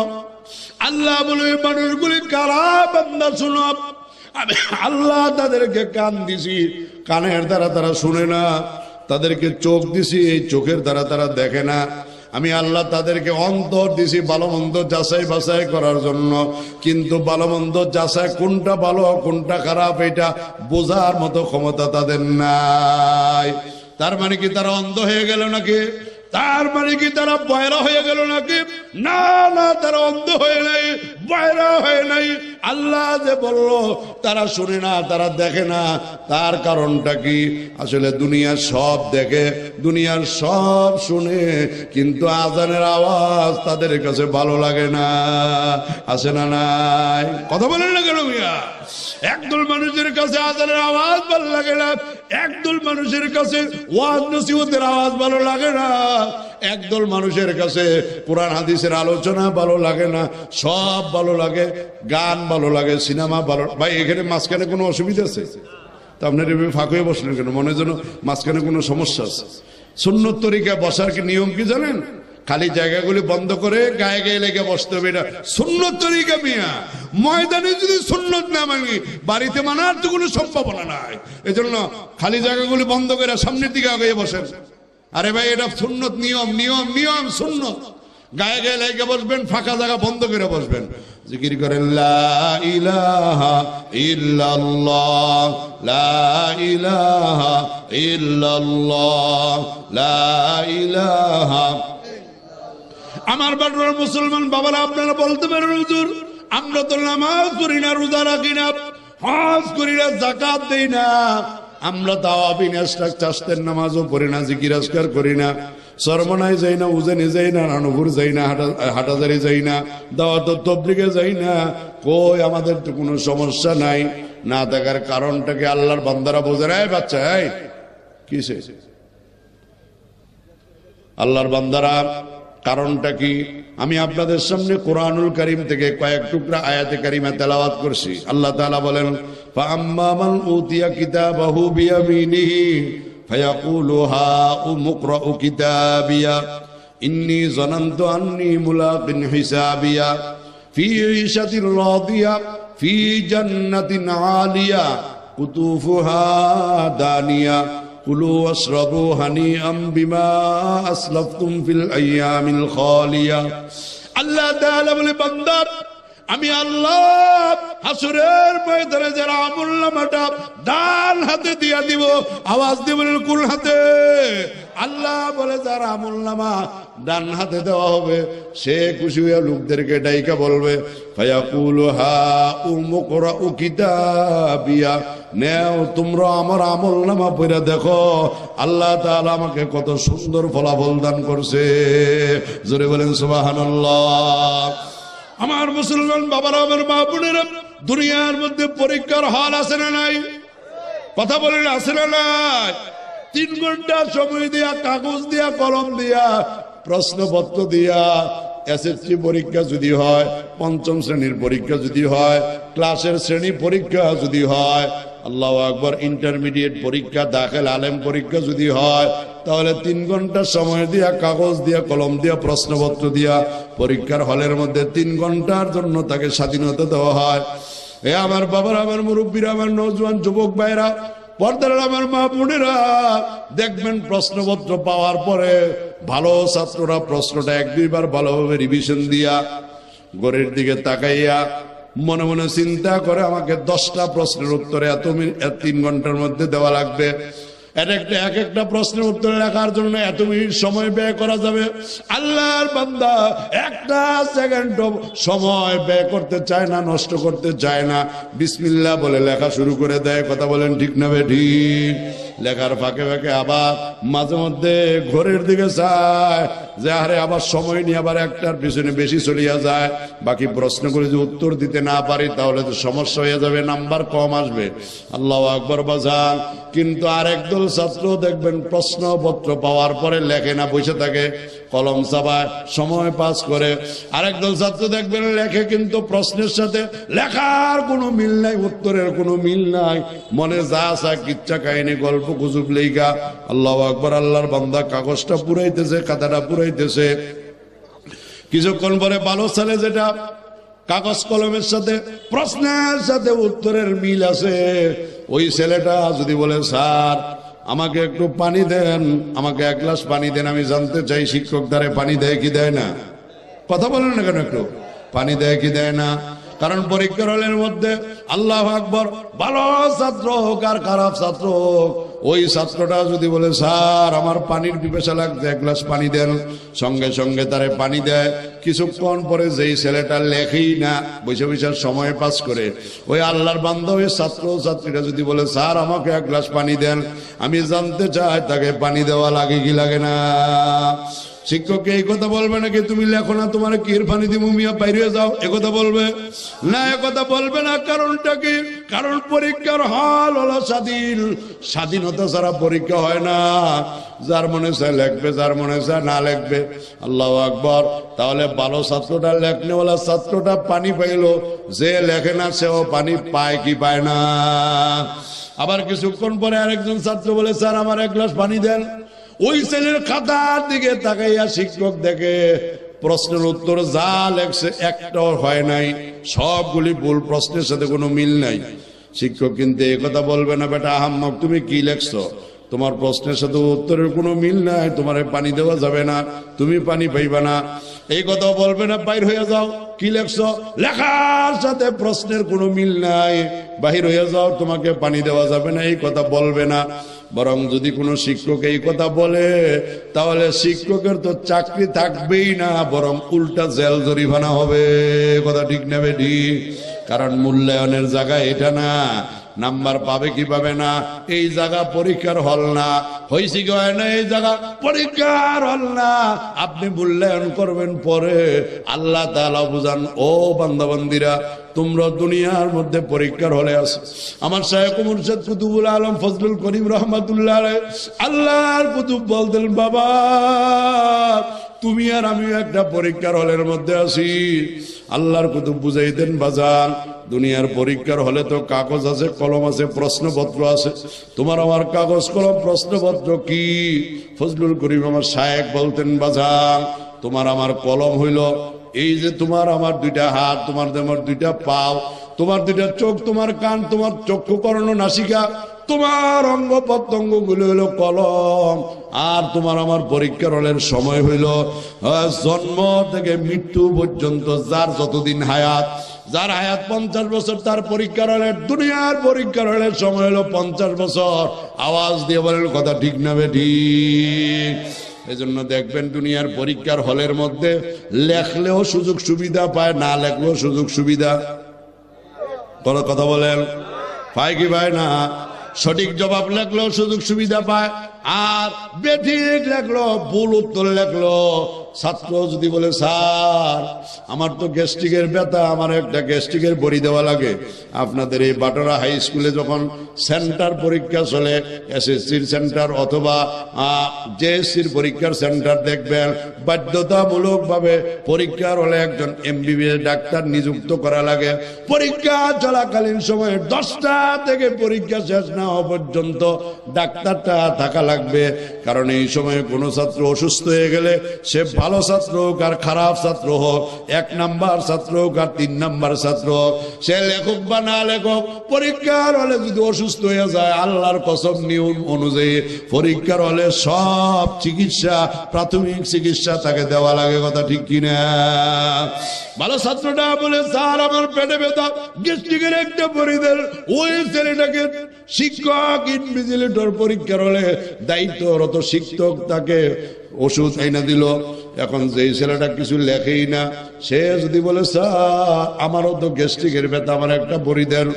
আল্লাহ বলে, মানুষগুলি কারা? বান্দা শুনো, আমি আল্লাহ তাদেরকে কান দিছি, কানের দ্বারা তারা শুনে না, তাদেরকে চোখ দিছি, এই চোখের দ্বারা তারা দেখে না। আমি আল্লাহ তাদেরকে অন্তর দিছি ভালো মন্দ যাচাই বাছাই করার জন্য, কিন্তু ভালো মন্দ যাচাই কোনটা ভালো কোনটা খারাপ এটা বোঝার মতো ক্ষমতা তাদের নাই। তার মানে কি তারা অন্ধ হয়ে গেল নাকি? তার মানে কি তারা বয়রা হয়ে গেল নাকি? না না, তারা অন্ধ হয়ে নাই, বয়রা হয়ে নাই। আল্লাহ যে বলল তারা শুনে না, তারা দেখে না, তার কারণটা কি? আসলে দুনিয়ার সব দেখে, দুনিয়ার সব শুনে, কিন্তু আজানের আওয়াজ তাদের কাছে ভালো লাগে না। আছে না নাই? কথা বলেন না কেন মিয়া? একদল মানুষের কাছে আজানের আওয়াজ ভালো লাগে না, একদল মানুষের কাছে ওয়াজ নসিহতের আওয়াজ ভালো লাগে না, একদল মানুষের কাছে কোরআন হাদিসের আলোচনা ভালো লাগে না। সব ভালো লাগে, গান ভালো লাগে, সিনেমা ভালো। ভাই এখানে মাঝখানে কোনো অসুবিধা আছে? তা আপনার ফাঁক হয়ে বসলেন কেন? মনে যেন মাঝখানে কোনো সমস্যা আছে। সুন্নত তরিকা বসার কি নিয়ম কি জানেন? খালি জায়গাগুলি বন্ধ করে গায়ে গায়ে লেগে বসতে হবে, এটা সুন্নত তরিকা মিয়া। ময়দানে যদি সুন্নত না মানি, বাড়িতে মানার তো কোনো সম্ভাবনা নাই। এজন্য খালি জায়গাগুলি বন্ধ করে সামনের দিকে আগে বসেন। আরে ভাই এটা সুন্নত, নিয়ম নিয়ম নিয়ম সুন্নত। গায়ে গায়ে লেগে বসবেন, ফাঁকা জায়গা বন্ধ করে বসবেন, জিকির করেন লা ইলাহা ইল্লাল্লাহ, লা ইলাহা ইল্লাল্লাহ, লা ইলাহা। আমার বাড়ির মুসলমান বাবারা, আপনারা বলতে পারেন হুজুর আমরা তো নামাজ পড়ি না, রোজা রাখি না, হজ করি না, যাকাত দেই না, আমরা তাওয়াবি নাস্তাক চাষতের নামাজও পড়ি না, জিকির আজকার করি না, সরমনায় যাই না, উজানি যাই না, রানুপুর যাই না, হাটাজারি যাই না, দাওয়াত তবলিগে যাই না। কই আমাদের তো কোনো সমস্যা নাই। না থাকার কারণটাকে আল্লাহর বান্দারা বোঝে না। বাচ্চা কিসে আল্লাহর বান্দারা কারণটা কি? আমি আপনাদের সামনে কোরআনুল কারীম থেকে কয়েক টুকরা আয়াতে কারিমা তেলাওয়াত করছি। আল্লাহ তাআলা বলেন, ফাআম্মা মান উতিয়া কিতাবাহু বিয়ামিনিহি ফায়াকুলু হাউমুকরাউ কিতাবিয়া ইন্নী যানানতু আন্নী মুলাকিন হিসাবিয়া ফী ঈশাতির রাদিয়া ফী জান্নাতিন আলিয়া কুতুফুহা দানিয়া কুলু ওয়াশরাবু হানিআম বিমা আসলাফতুম ফিল আইয়ামিল খালিয়া। আল্লাহ তাআলা বলে, বান্দা আমি আল্লাহ হাসরের ময়দানে যারা আমলনামাটা ডান হাতে দিয়া দিব, আওয়াজ দিয়ে বলেন কোন হাতে? আল্লাহ বলে যার আমলনামা ডান হাতে দেওয়া হবে, সে খুশি হয়ে লোকদেরকে ডাইকা বলবে, ফায়াকুলু হাউমুকরাউ কিতাবিয়া, নেও তোমরা আমার আমলনামা পড়ে দেখো আল্লাহ তাআলা আমাকে কত সুন্দর ফলাফল দান করছে। জোরে বলেন সুবহানাল্লাহ। আমার মুসলমান বাবারা, আমার মা বোনেরা, দুনিয়ার মধ্যে পরীক্ষার হল আছে না নাই? কথা বলেন আছে না নাই? 3 ঘন্টা সময় দিয়া, কাগজ দিয়া, কলম দিয়া, প্রশ্নপত্র দিয়া, এসএসসি পরীক্ষা যদি হয়, 5ম শ্রেণীর পরীক্ষা যদি হয়, ক্লাসের শ্রেণী পরীক্ষা যদি হয়, আল্লাহু আকবার, ইন্টারমিডিয়েট পরীক্ষা, দাখিল আলেম পরীক্ষা যদি হয়, তাহলে 3 ঘন্টা সময় দিয়া, কাগজ দিয়া, কলম দিয়া, প্রশ্নপত্র দিয়া, পরীক্ষার হলের মধ্যে 3 ঘন্টার জন্য তাকে স্বাধীনতা দেওয়া হয়। এ আমার বাবারা, আমার মুরব্বীরা, আমার নওজোয়ান যুবক ভাইরা, পর্দার আমার মা বোনেরা, দেখবেন প্রশ্নপত্র পাওয়ার পরে ভালো ছাত্ররা প্রশ্নটা 1-2 বার ভালোভাবে রিভিশন দিয়া, ঘরের দিকে তাকাইয়া মনে মনে চিন্তা করে আমাকে 10টা প্রশ্নের উত্তরে এত 3 ঘন্টার মধ্যে দেওয়া লাগবে, এক একটা প্রশ্নের উত্তর লেখার জন্য এত মিনিট সময় ব্যয় করা যাবে। আল্লাহর বান্দা একটা সেকেন্ড সময় ব্যয় করতে চায় না, নষ্ট করতে চায় না, বিসমিল্লাহ বলে লেখা শুরু করে দেয়। কথা বলেন ঠিক না ঠিক? লেখার ফাঁকে ফাঁকে আবার মাঝে মধ্যে ঘরের দিকে চায় যে আরে আবার সময় নিয়ে আবার একটার পিছনে বেশি চলিয়া যায়, বাকি প্রশ্নগুলি যদি উত্তর দিতে না পারি তাহলে তো সমস্যা হয়ে যাবে, নাম্বার কম আসবে। আল্লাহু আকবার বাজান। কিন্তু আরেকদল ছাত্র দেখবেন প্রশ্নপত্র পাওয়ার পরে লেখে না, বসে থাকে, কলম চাপায়, সময় পাস করে। আরেকদল ছাত্র দেখবেন লেখে, কিন্তু প্রশ্নের সাথে লেখার কোনো মিল নাই, উত্তরের কোনো মিল নাই, মনে যা আসা কিচ্ছা কাহিনী গল্প গুজব লেখা। আল্লাহু আকবার। আল্লাহর বান্দা কাগজটা পুরাইতেছে, খাতাটা পুরাইতেছে, কিছুক্ষণ পরে ভালো ছেলে যেটা কাগজ কলমের সাথে প্রশ্নের সাথে উত্তরের মিল আছে, ওই ছেলেটা যদি বলে স্যার আমাকে একটু পানি দেন, আমাকে 1 গ্লাস পানি দেন, আমি জানতে চাই শিক্ষক দ্বারে পানি দেয় কি দেয় না? কথা বলেন না কেন? একটু পানি দেয় কি দেয় না? কারণ পরীক্ষার হলের মধ্যে আল্লাহু আকবার ভালো ছাত্র হোক আর খারাপ ছাত্র হোক, ওই ছাত্রটা যদি বলে স্যার আমার পানির পিপাসা লাগছে, এক গ্লাস পানি দেন, সঙ্গে সঙ্গে তারে পানি দেয়। কিছুক্ষণ পরে যেই ছেলেটা লেখেই না, বসে বসে সময় পাস করে, ওই আল্লাহর বান্দা ওই ছাত্র ছাত্রীরা যদি বলে স্যার আমাকে এক গ্লাস পানি দেন, আমি জানতে চাই তাকে পানি দেওয়া লাগে কি লাগে না? শিক্ষককে এই কথা বলবে নাকি তুমি লেখো না, তোমার কি পানি দিব মিয়া বাইরে যাও, একথা বলবে না? একথা বলবে না। কারণটা কি? কারণ পরীক্ষার হল হলো স্বাধীন, স্বাধীনতা ছাড়া পরীক্ষা হয় না। যার মনে চায় লেখবে, যার মনে চায় না লেখবে। আল্লাহু আকবার। তাহলে ভালো ছাত্রটা লেখনেওয়ালা ছাত্রটা পানি পাইলো, যে লেখে না সেও পানি পায় কি পায় না? আবার কিছুক্ষণ পরে আরেকজন ছাত্র বলে স্যার আমার এক গ্লাস পানি দেন। ওই ছেলের খাতার দিকে তাকাইয়া শিক্ষক দেখে প্রশ্নের উত্তর যা লেখছে একটাও হয় নাই, সবগুলি ভুল, প্রশ্নের সাথে কোনো মিল নাই। শিক্ষক কিন্তু এই কথা বলবে না, বেটা আহাম্মক তুমি কি লেখছো, তোমার প্রশ্নের সাথে উত্তরের কোনো মিল নাই, তোমার পানি দেওয়া যাবে না, তুমি পানি পাইবা না, এই কথাও বলবে না। বাইর হয়ে যাও, কি লেখছো, লেখার সাথে প্রশ্নের কোনো মিল নাই, বাহির হয়ে যাও, তোমাকে পানি দেওয়া যাবে না, এই কথা বলবে না। বরং যদি কোনো শিক্ষক এই কথা বলে তাহলে শিক্ষকের তো চাকরি থাকবেই না, বরং উল্টা জেল জরিমানা হবে। কথা ঠিক নেবে ঠিক? কারণ মূল্যায়নের জায়গা এটা না, নাম্বার পাবে কি পাবে না এই জায়গা পরীক্ষার হল না, হয়েছে কি হয় না এই জায়গা পরীক্ষার হল না। আপনি মূল্যায়ন করবেন পরে। আল্লাহ তাআলা বুঝান, ও বান্দাবান্দিরা তোমরা দুনিয়ার মধ্যে পরীক্ষার হলে আছো। আমার শায়খ মুর্শিদ কুতুবুল আলম ফজলুল করিম রহমাতুল্লাহ আলাইহি আল্লাহর কুতুব বলতেন, বাবা তুমি আর আমি একটা পরীক্ষার হলের মধ্যে আছি। আল্লাহর কুতুব বুঝাইতেন, বাজান দুনিয়ার পরীক্ষার হলে তো কাগজ আছে, কলম আছে, প্রশ্নপত্র আছে। তোমার আমার কাগজ কলম প্রশ্নপত্র কি? ফজলুল করিম আমার শায়েখ বলতেন, বাজান তোমার আমার কলম হইল এই যে তোমার আমার দুইটা হাত, তোমার আমার দুইটা পাও, তোমার দুইটা চোখ, তোমার কান, তোমার চক্ষু কর্ণ নাসিকা, তোমার অঙ্গ প্রত্যঙ্গ গুলো হইল কলম। আর তোমার আমার পরীক্ষার হলের সময় হইল জন্ম থেকে মৃত্যু পর্যন্ত, যার যতদিন হায়াত, যার হায়াত 50 বছর, তার পরীক্ষার হলের, দুনিয়ার পরীক্ষার হলের সময় হলো 50 বছর। আওয়াজ দিয়ে বলেন কথা ঠিক না ঠিক? এজন্য দেখবেন দুনিয়ার পরীক্ষার হলের মধ্যে লেখলেও সুযোগ সুবিধা পায়, না লেখলেও সুযোগ সুবিধা, কথা বলেন পায় কি পায় না? সঠিক জবাব লেখলেও সুযোগ সুবিধা পায়, আর বেঠিক লেখলো, ভুল উত্তর লেখলো। ছাত্র যদি বলে স্যার আমার তো গ্যাস্ট্রিকের ব্যথা, আমার একটা গ্যাস্ট্রিকের বড়ি দেওয়া লাগে। আপনাদের এই বাটরা হাই স্কুলে যখন সেন্টার পরীক্ষা চলে, এসএসসির সেন্টার অথবা জেএসসির পরীক্ষার সেন্টার দেখবেন বাধ্যতামূলক ভাবে পরীক্ষার হলে একজন এমবিবিএস ডাক্তার নিযুক্ত করা লাগে। পরীক্ষা চলাকালীন সময়ে 10টা থেকে পরীক্ষা শেষ না হওয়া পর্যন্ত ডাক্তারটা থাকা লাগবে। কারণ এই সময়ে কোনো ছাত্র অসুস্থ হয়ে গেলে, সে ভালো ছাত্র হোক আর খারাপ ছাত্র হোক, 1 নাম্বার ছাত্র হোক আর 3 নাম্বার ছাত্র হোক, সে লেখক বা না লেখক, পরীক্ষার হলে যদি অসুস্থ হয়ে যায়, আল্লাহর কসম নিয়ম অনুযায়ী পরীক্ষার হলে সব চিকিৎসা, প্রাথমিক চিকিৎসা তাকে দেওয়া লাগে। কথা ঠিক কিনা? ভালো ছাত্রটা বলে স্যার আমার পেটে ব্যথা, গ্যাস্ট্রিকের একটা বড়ি দেন, ওই ছেলেটাকে শিক্ষক ইনভিজিলেটর পরীক্ষার হলে দায়িত্বরত শিক্ষক তাকে ওষুধ আইনা দিল। এখন যেই ছেলেটা কিছু লেখেই না, সে যদি বলে স্যার আমারও তো গ্যাস্ট্রিকের ব্যথা, আমার একটা বড়ি দেন,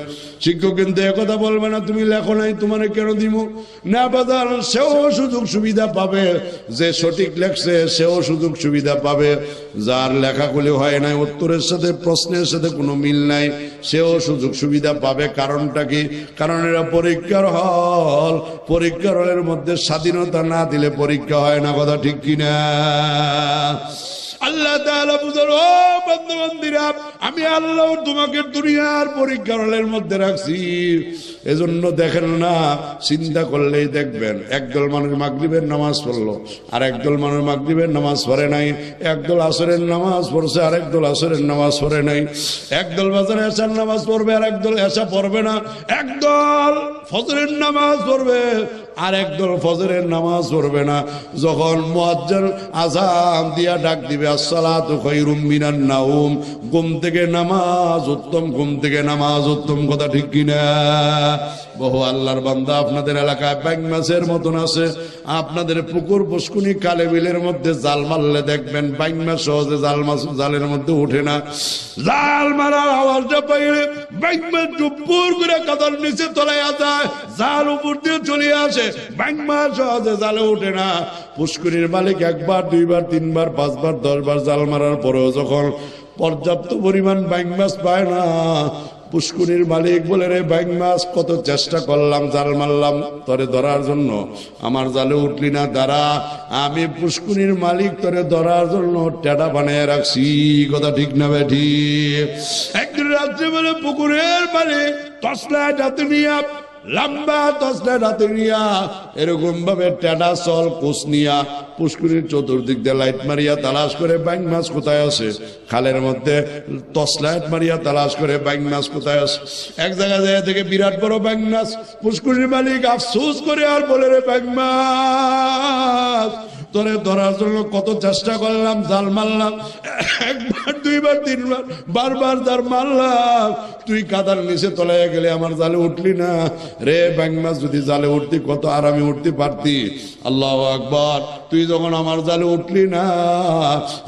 শিক্ষক কিন্তু একথা বলবে না তুমি লেখো নাই, তোমার কেন দিব না বাজার, সেও সুযোগ সুবিধা পাবে। যে সঠিক লেখছে সেও সুযোগ সুবিধা পাবে, যার লেখাগুলি হয় নাই, উত্তরের সাথে প্রশ্নের সাথে কোনো মিল নাই, সেও সুযোগ সুবিধা পাবে। কারণটা কি? কারণ এরা পরীক্ষার হল, পরীক্ষার হলের মধ্যে স্বাধীনতা না দিলে পরীক্ষা হয় না। কথা ঠিক কিনা? আল্লাহ তাআলা বুঝাল, ও বান্দা-বান্দীরা আমি আল্লাহ তোমাকে দুনিয়ার পরীক্ষার হলের মধ্যে রাখছি। এজন্য দেখেন না, চিন্তা করলেই দেখবেন একদল মানুষ মাগরিবের নামাজ পড়লো, আর একদল মানুষ মাগরিবের নামাজ পড়ে নাই, একদল আসরের নামাজ পড়ছে আর একদল আসরের নামাজ পড়ে নাই, একদল বাজারে এশার নামাজ পড়বে আর একদল এশা পড়বে না, একদল ফজরের নামাজ পড়বে আর একদল ফজরের নামাজ পড়বে না। যখন মুয়াজ্জিন আযান দিয়া ডাক দিবে আসসালাতু খায়রুম মিনান নাওম, ঘুম থেকে নামাজ উত্তম, ঘুম থেকে নামাজ উত্তম, কথা ঠিক কিনা? বহু আল্লাহর বান্দা আপনাদের এলাকায় ব্যাং মাছের মতন আছে। আপনাদের পুকুর পুষ্কুনি কালে বিলের মধ্যে জাল মারলে দেখবেন ব্যাং মাছ সহজে জালের মধ্যে উঠে না। জাল মারার আওয়াজটা পাইলে ব্যাং মাছ চুপুর করে কাদার নিচে তলাইয়া যায়, জাল উপর দিয়ে চলে আসে, ব্যাং মাছ সহজে জালে উঠে না। পুষ্কুনির মালিক একবার, দুইবার, তিনবার, পাঁচবার, 10 বার জাল মারার পরেও যখন পর্যাপ্ত পরিমাণ ব্যাং মাছ পায় না, পুষ্কুনির মালিক বলে, রে ব্যাং মাছ, কত চেষ্টা করলাম, জাল মারলাম তোরে ধরার জন্য, আমার জালে উঠলি না, দাঁড়া, আমি পুষ্কুনির মালিক তোরে ধরার জন্য টেডা বানিয়ে রাখছি, কথা ঠিক না বেঠি? একদিন রাত্রে বলে পুকুরের মালিক টর্চলাইট হাতে নিয়ে, লম্বা টর্চলাইট হাতে নিয়া, এরকম ভাবে টেডা চল কোচ নিয়া পুষ্কুরির চতুর্দিক দিয়ে লাইট মারিয়া তালাশ করে ব্যাং মাছ কোথায় আছে। খালের মধ্যে টর্চলাইট মারিয়া তালাশ করে ব্যাং মাছ কোথায় আছে। এক জায়গায় থেকে বিরাট বড় ব্যাং মাছ। পুষ্কুরির মালিক আফসোস করে আর বলে, রে ব্যাং মাছ, তোরে ধরার জন্য কত চেষ্টা করলাম, জাল মারলাম, একবার, দুইবার, তিনবার, বারবার জাল মারলাম, তুই কাদার নিচে তলাইয়া গেলে আমার জালে উঠলি না। রে ব্যাং মাছ, যদি জালে উঠতি কত আরামে উঠতে পারতি। আল্লাহু আকবার, তুই যখন আমার জালে উঠলি না,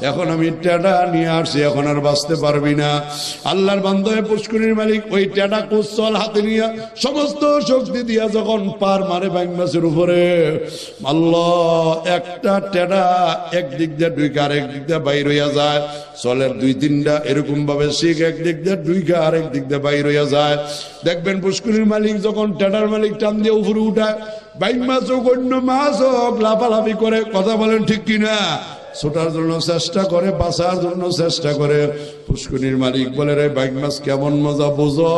এখন আমি টেডা নিয়ে আসছি, এখন আর বাঁচতে পারবি না। আল্লাহর বান্দা পুষ্কুনির মালিক ওই টেডা কুশল হাতে নিয়ে সমস্ত শক্তি দিয়া যখন পার মারে ব্যাং মাছের উপরে, আল্লাহ, একটা টেডা একদিক দিয়ে ঢুইকা আরেক দিক দিয়ে বাইর হইয়া যায়। চলের 2-3টা এরকম ভাবে শিখ একদিক দিয়ে ঢুইকা আরেক দিক দিয়ে বাইর হইয়া যায়। দেখবেন পুষ্কুনির মালিক যখন টেডার মালিক টান দিয়ে উপরে উঠায়, ব্যাং মাছ হোক অন্য মাছ হোক লাফালাফি করে, কথা বলেন ঠিক কিনা? ছোটার জন্য চেষ্টা করে, বাঁচার জন্য চেষ্টা করে। পুষ্কুনির মালিক বলে, রে ব্যাং মাছ, কেমন মজা বুঝো,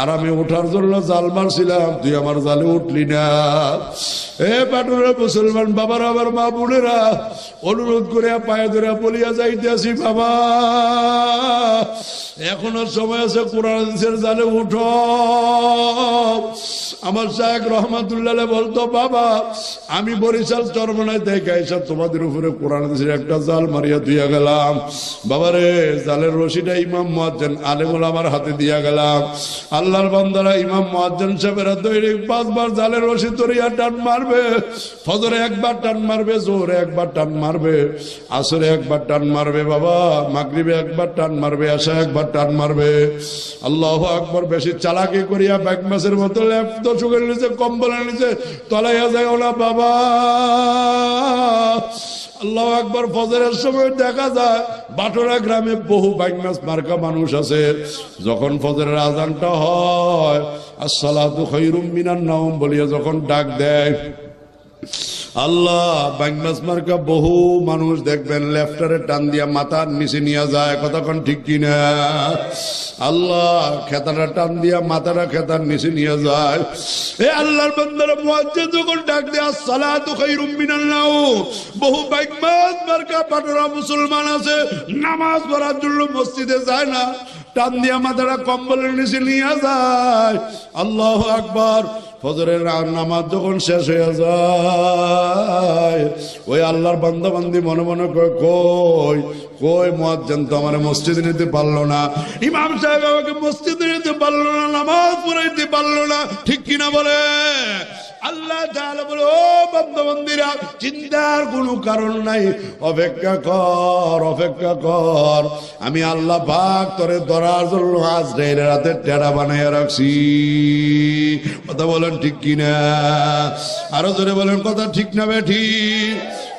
আরামে ওঠার জন্য জাল মারছিলাম, তুই আমার জালে উঠলি না। এ পাটুরা মুসলমান বাবারা, আবার মা বোনেরা, অনুরোধ করে পায়ে ধরে বলিয়া যাইতেছি, বাবা, এখনো সময় আছে, কোরআন হাদিসের জালে উঠো। আমার শায়েখ রহমাতুল্লাহ বলতো, বাবা, আমি বরিশাল চরমনায় দেখে এসে তোমাদের উপরে কোরআন হাদিসের একটা জাল মারিয়া দিয়া গেলাম। বাবারে, জালের রশিটা ইমাম মুয়াজ্জিন আলেমুল আমার হাতে দিয়া গেলাম। আল্লাহর বান্দারা, ইমাম মুয়াজ্জিন সাহেবেরা দৈনিক 5 বার জালের রশি ধরিয়া টান মারবে। ফজরে একবার টান মারবে, জোহরে একবার টান মারবে, আসরে একবার টান মারবে, বাবা, মাগরিবে একবার টান মারবে, আশা একবার টান মারবে। আল্লাহু আকবার। বেশি চালাকি করিয়া ব্যাং মাছের মতো লেপ্ত চোখের নিচে, কম্বলের নিচে তলাইয়া যায় না বাবা। আল্লাহু আকবার। ফজরের সময় দেখা যায় বাটরা গ্রামে বহু ব্যাং মাছ মার্কা মানুষ আছে। যখন ফজরের আজানটা হয়, আসসালাতু খায়রুম মিনান নাওম বলিয়া যখন ডাক দেয়, আল্লাহ, ব্যাং মাছ মার্কা বহু মানুষ দেখবেন লেফটারে টান দিয়া মাথার নিচে নিয়ে যায়, কতক্ষণ ঠিক কিনা? আল্লাহ, খেতাটা টান দিয়া মাথাটা খেতার নিচে নিয়ে যায়। এ আল্লাহর বান্দারা, মুয়াজ্জিন যখন ডাক দেয় আসসালাতু খায়রুম মিনান নাওম, বহু ব্যাং মাছ মার্কা পাটরা মুসলমান আছে, নামাজ পড়ার জন্য মসজিদে যায় না, টান দিয়া মাথাটা কম্বলের নিচে নিয়ে যায়। আল্লাহু আকবার। ফজরের নামাজ যখন শেষ হয়ে যায়, ওই আল্লাহর বান্দা বান্দি মনে মনে কই কই মুয়াজ্জিন তো আমার মসজিদে নিতে পারলো না, ইমাম সাহেব আমাকে মসজিদে নিতে পারলো না, নামাজ পড়াইতে পারলো না, ঠিক কিনা বলে? আল্লাহ তাআলা বলে, ও বান্দা বান্দিরা, চিন্তার কোনো কারণ নাই, অপেক্ষা কর, অপেক্ষা কর, আমি আল্লাহ পাক তোরে ধরার জন্য আজরাইলের রাতে টেডা বানাইয়া রাখছি। কথা বলেন ঠিক কিনা? আরো জোরে বলেন, কথা ঠিক না বেঠি?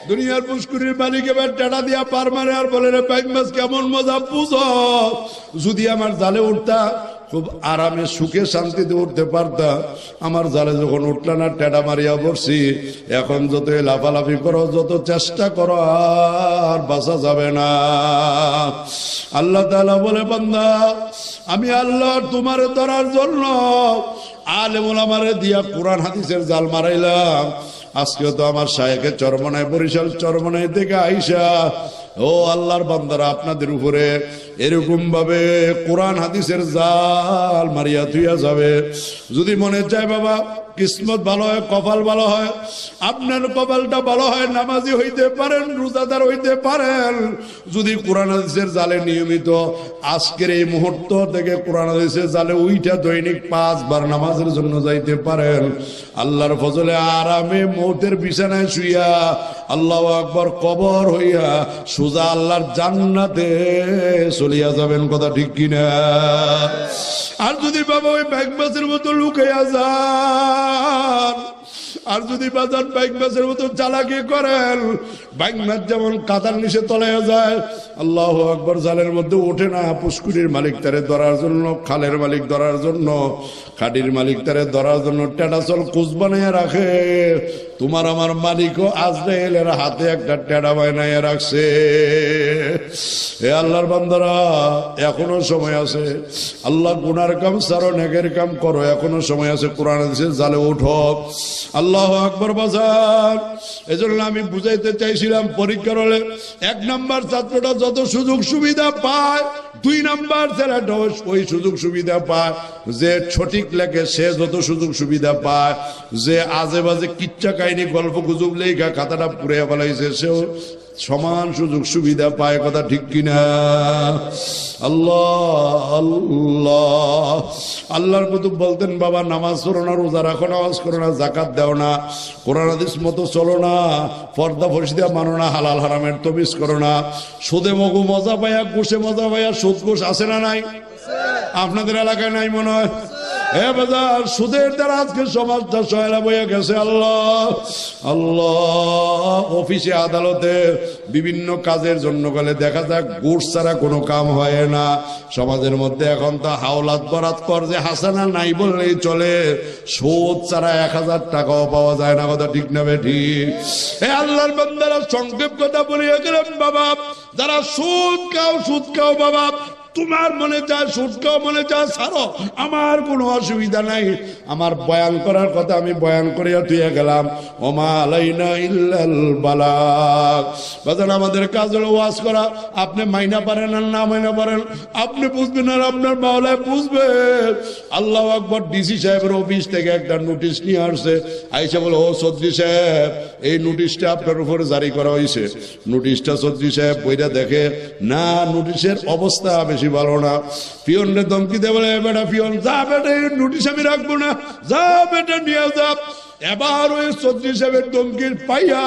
দুনিয়ার পুষ্কুরির মালিক এবার টেডা দিয়া পার মারে আর বলে, রে ব্যাং মাছ, কেমন মজা বুঝো, যদি আমার জালে উঠতা খুব আরামে সুখে শান্তিতে উঠতে পারতা, আমার জালে যখন উঠলা না, টেডা মারিয়া পড়ছি, এখন যত লাফালাফি করো, যত চেষ্টা করো, আর বাঁচা যাবে না। আল্লাহ তাআলা বলে, বান্দা, আমি আল্লাহ তোমারে ধরার জন্য আলেম ওলামারে দিয়া কোরআন হাদিসের জাল মারাইলাম। আজকেও তো আমার শায়েখে চরমনায়, বরিশাল চরমনায় থেকে আইসা, ও আল্লাহর বান্দারা, আপনাদের উপরে এরকম ভাবে কোরআন হাদিসের জাল মারিয়া থুইয়া যাবে। যদি মনে চায় বাবা কিসমত ভালো হয়, কপাল ভালো হয়, আপনার কপালটা ভালো হয়, নামাজি হইতে পারেন, রোজাদার হইতে পারেন, যদি কোরআন হাদিসের জালে নিয়মিত আজকের এই মুহূর্ত থেকে কোরআন হাদিসের জালে উইটা দৈনিক 5 বার নামাজের জন্য যাইতে পারেন, আল্লাহর ফজলে আরামে মৌতের বিছানায় শুইয়া আল্লাহু আকবার কবর হইয়া সোজা আল্লাহর জান্নাতে চলিয়া যাবেন। কথা ঠিক কিনা? আর যদি বাবা ওই ব্যাগবাসের মতো লুকাইয়া যান, আর যদি বাজার বাইক বাসের মতো চালাকি করেন, বাইক মাছ যেমন কাতার নিচে তলাইয়া যায়, আল্লাহু আকবার, জালের মধ্যে ওঠে না। পুষ্কুরির মালিক তারে ধরার জন্য, খালের মালিক ধরার জন্য, খাটির মালিক তারে ধরার জন্য টেডাচল কুচ বানাইয়া রাখে। তোমার আমার মালিকও আজরাইলের হাতে একটা টেডা বানাইয়া রাখছে। হে আল্লাহর বান্দারা, এখনো সময় আছে। আল্লাহ গুনার কাম ছাড়ো, নেকের কাম করো, এখনো সময় আছে। কোরআন হাদিসের জালে উঠো। আল্লাহু আকবার বাজার। এজন্য আমি বুঝাইতে চাইছিলাম, পরীক্ষার হলে 1 নাম্বার ছাত্রটা যত সুযোগ সুবিধা পায়, 2 নাম্বার ছেলেটা ওই সুযোগ সুবিধা পায়। যে সঠিক লেখে সে যত সুযোগ সুবিধা পায়, যে আজে বাজে কিচ্ছা কাহিনী গল্প গুজব লেখা খাতাটা পুড়ে ফেলাইছে সেও সমান সুযোগ সুবিধা পায়। কথা ঠিক কিনা? আল্লাহ আল্লাহ। আল্লাহর কুতুব বলতেন, বাবা নামাজ পড়ো না, রোজা রাখো না, হজ করো না, জাকাত দাও না, কোরআন হাদিস মতো চলো না, পর্দা ফর্সিদা মানো না, হালাল হারামের তমিজ করো না, সুদে মগু মজা পাইয়া, ঘুষে মজা পাইয়া। সুদ ঘুষ আছে না নাই? আপনাদের এলাকায় নাই মনে হয়? হে বাজার, সুদের দ্বারা আজকে সমাজটা সয়লা বইয়া গেছে। আল্লাহ আল্লাহ। অফিসে আদালতে বিভিন্ন কাজের জন্য গেলে দেখা যায় ঘুষ ছাড়া কোনো কাম হয় না। সমাজের মধ্যে এখন তো হাওলাত বরাত কর যে হাসানা নাই বললেই চলে। সুদ ছাড়া 1000 টাকাও পাওয়া যায় না। কথা ঠিক না ঠিক? হে আল্লাহর বান্দারা, সংক্ষেপ কথা বলিয়া গেলাম বাবা, যারা সুদ খাও বাবা, তোমার মনে চায় সুদ খাও, মনে চায় ছাড়ো, আমার কোনো অসুবিধা নাই। আমার বয়ান করার কথা আমি বয়ান করিয়া তুইয়া গেলাম। ওমা আলাইনা ইল্লাল বালাগ। বাজান, আমাদের কাজ হলো ওয়াজ করা। আপনি মাইনা পারেন আর না মাইনা পারেন, আপনি বুঝবেন আর আপনার মাওলায় বুঝবে। আল্লাহু আকবার। ডিসি সাহেবের অফিস থেকে একটা নোটিশ নিয়ে আসছে। আইসা বলে, ও চৌধুরী সাহেব, এই নোটিশটা আপনার উপরে জারি করা হয়েছে। নোটিশটা চৌধুরী সাহেব বইটা দেখে না, নোটিশের অবস্থা বেশি ভালো না। পিয়নরে ধমকি দেয়, বলে বেটা পিয়ন, যা বেটা এই নোটিশ আমি রাখবো না, যা বেটা নিয়ে যা। এবার ওই চৌধুরী সাহেবের ধমকির পাইয়া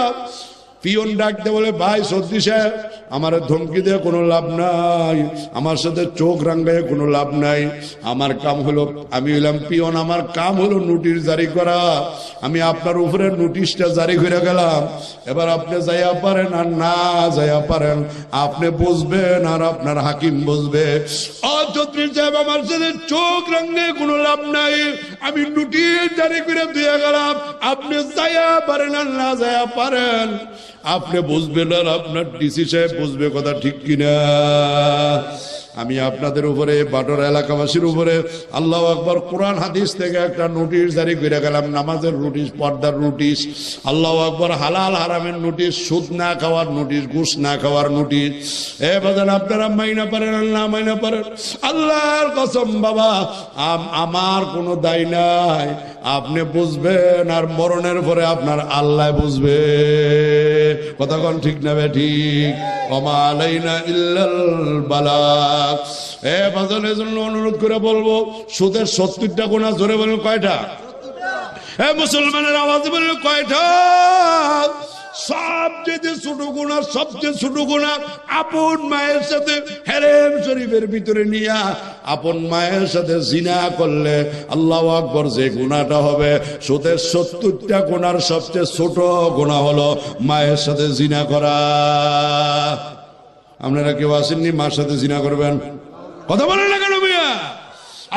পিয়ন ডাকতে বলে, ভাই চৌধুরী সাহেব, আমার ধমকি দিয়ে কোনো লাভ নাই, আমার সাথে চোখ রাঙ্গায় কোনো লাভ নাই। আমার কাম হলো, আমি হইলাম পিয়ন, আমার কাম হলো নোটিশ জারি করা। আমি আপনার উপরে নোটিশটা জারি করে গেলাম। এবার আপনি যাইয়া পারেন আর না যাইয়া পারেন, আপনি বুঝবেন আর আপনার হাকিম বুঝবে। ও চৌধুরী সাহেব, আমার সাথে চোখ রাঙ্গায় কোনো লাভ নাই, আমি নোটিশ জারি করে দিয়ে গেলাম। আপনি যাইয়া পারেন আর না যাইয়া পারেন, আপনি বুঝবেন আর আপনার ডিসি সাহেব বুঝবে। কথা ঠিক কিনা? আমি আপনাদের উপরে, বাটর এলাকাবাসীর উপরে আল্লাহু আকবার কোরআন হাদিস থেকে একটা নোটিশ জারি করে গেলাম। নামাজের নোটিশ, পর্দার নোটিশ, আল্লাহু আকবার হালাল হারামের নোটিশ, সুদ না খাওয়ার নোটিশ, ঘুষ না খাওয়ার নোটিশ। এ বাজান, আপনারা মাইনা পারেন আর না মাইনা পারেন, আল্লাহর কসম বাবা, আমার কোনো দায় নাই। আপনি বুঝবেন আর মরণের পরে আপনার আল্লাহ বুঝবে। কথা কোন ঠিক না ঠিক? ওমা আলাইনা ইল্লাল বালাগ। এ বাজানের জন্য অনুরোধ করে বলবো, সুদের 70টা গুনাহ। জোরে বলেন কয়টা? এ মুসলমানের আওয়াজে বলেন কয়টা? সবচেয়ে ছোট গুনাহ, সবচেয়ে ছোট গুনাহ আপন মায়ের সাথে হেরেম শরীফের ভিতরে নিয়া আপন মায়ের সাথে জিনা করলে আল্লাহু আকবার যে গুনাহটা হবে, সুদের 70টা গুনার সবচেয়ে ছোট গুনাহ হলো মায়ের সাথে জিনা করা। আপনারা কেউ আসেননি মার সাথে জিনা করবেন? কথা বলেন না কেন মিয়া?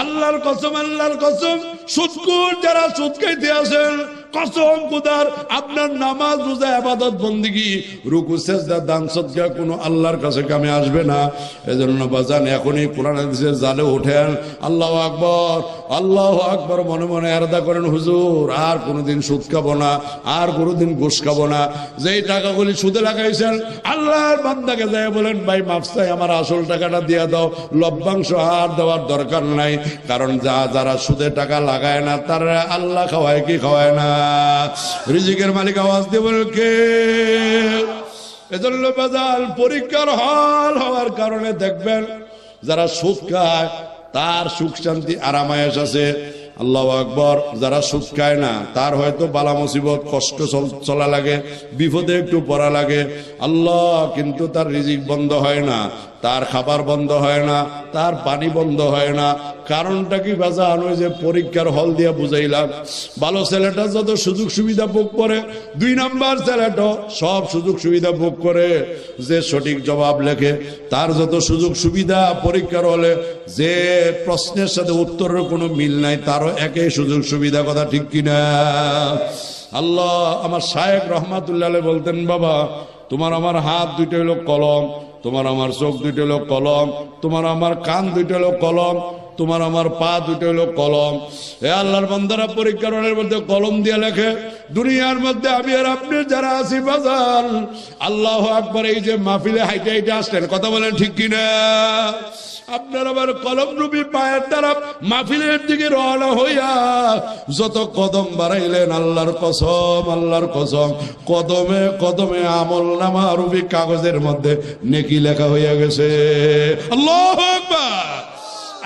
আল্লাহর কসম, আল্লাহর কসম, সুদখোর যারা সুদ খাইতে আসেন, কসম খোদার, আপনার নামাজ রোজা ইবাদত বন্দেগী রুকু সিজদা দান সদকা কোনো আল্লাহর কাছে কামে আসবে না। এজন্য বাজান, এখনই কোরআন হাদিসের জালে ওঠেন। আল্লাহু আকবার। আল্লাহু আকবার মনে মনে আরদা করেন, হুজুর আর কোনোদিন সুদ খাবো না, আর কোনোদিন ঘুষ খাবো না। যেই টাকাগুলি সুদে লাগাইছেন আল্লাহর বান্দাকে যায় বলেন, ভাই মাফ চাই, আমার আসল টাকাটা দিয়ে দাও, লভ্যাংশ আর দেওয়ার দরকার নাই। কারণ যারা সুদে টাকা লাগায় না তারা আল্লাহ খাওয়ায় কি খাওয়ায় না? রিজিকের মালিক আওয়াজ দিয়ে বলেন কে? এজন্য বাজার পরীক্ষার হল হওয়ার কারণে দেখবেন যারা সুদ খায় তার সুখ শান্তি আরামায়েশ আছে। আল্লাহু আকবার। যারা সুদ খায় না তার হয়তো বালা মুসিবত কষ্ট চলা লাগে, বিপদে একটু পড়া লাগে, আল্লাহ কিন্তু তার রিজিক বন্ধ হয় না, তার খাবার বন্ধ হয় না, তার পানি বন্ধ হয় না। কারণটা কি বাজান? ওই যে পরীক্ষার হল দিয়া বুঝাইলাম, ভালো ছেলেটা যত সুযোগ সুবিধা ভোগ করে, 2 নাম্বার ছেলেটা সব সুযোগ সুবিধা ভোগ করে। যে সঠিক জবাব লেখে তার যত সুযোগ সুবিধা পরীক্ষার হলে, যে প্রশ্নের সাথে উত্তরের কোনো মিল নাই তারও একই সুযোগ সুবিধা। কথা ঠিক কিনা? আল্লাহ আমার শায়েখ রহমাতুল্লাহ আলাইহি বলতেন, বাবা তোমার আমার হাত দুইটা হলো কলম, তোমার আমার চোখ দুইটা হলো কলম, তোমার আমার কান দুইটা হলো কলম, তোমার আমার পা দুইটা হলো কলম। এ আল্লাহর বান্দারা পরীক্ষার হলের মধ্যে কলম দিয়ে লেখে। দুনিয়ার মধ্যে আমি আর আপনি যারা আছি বাজান, আল্লাহু আকবার, এই যে মাহফিলে হাইটে হাইটে আসলেন, কথা বলেন ঠিক কিনা? আপনার আবার কলম রূপী পায়ের দ্বারা মাহফিলের দিকে রওনা হইয়া যত কদম বাড়াইলেন, আল্লাহর কসম, আল্লাহর কসম, কদমে কদমে আমল নামা রূপী কাগজের মধ্যে নেকি লেখা হইয়া গেছে। আল্লাহু আকবার।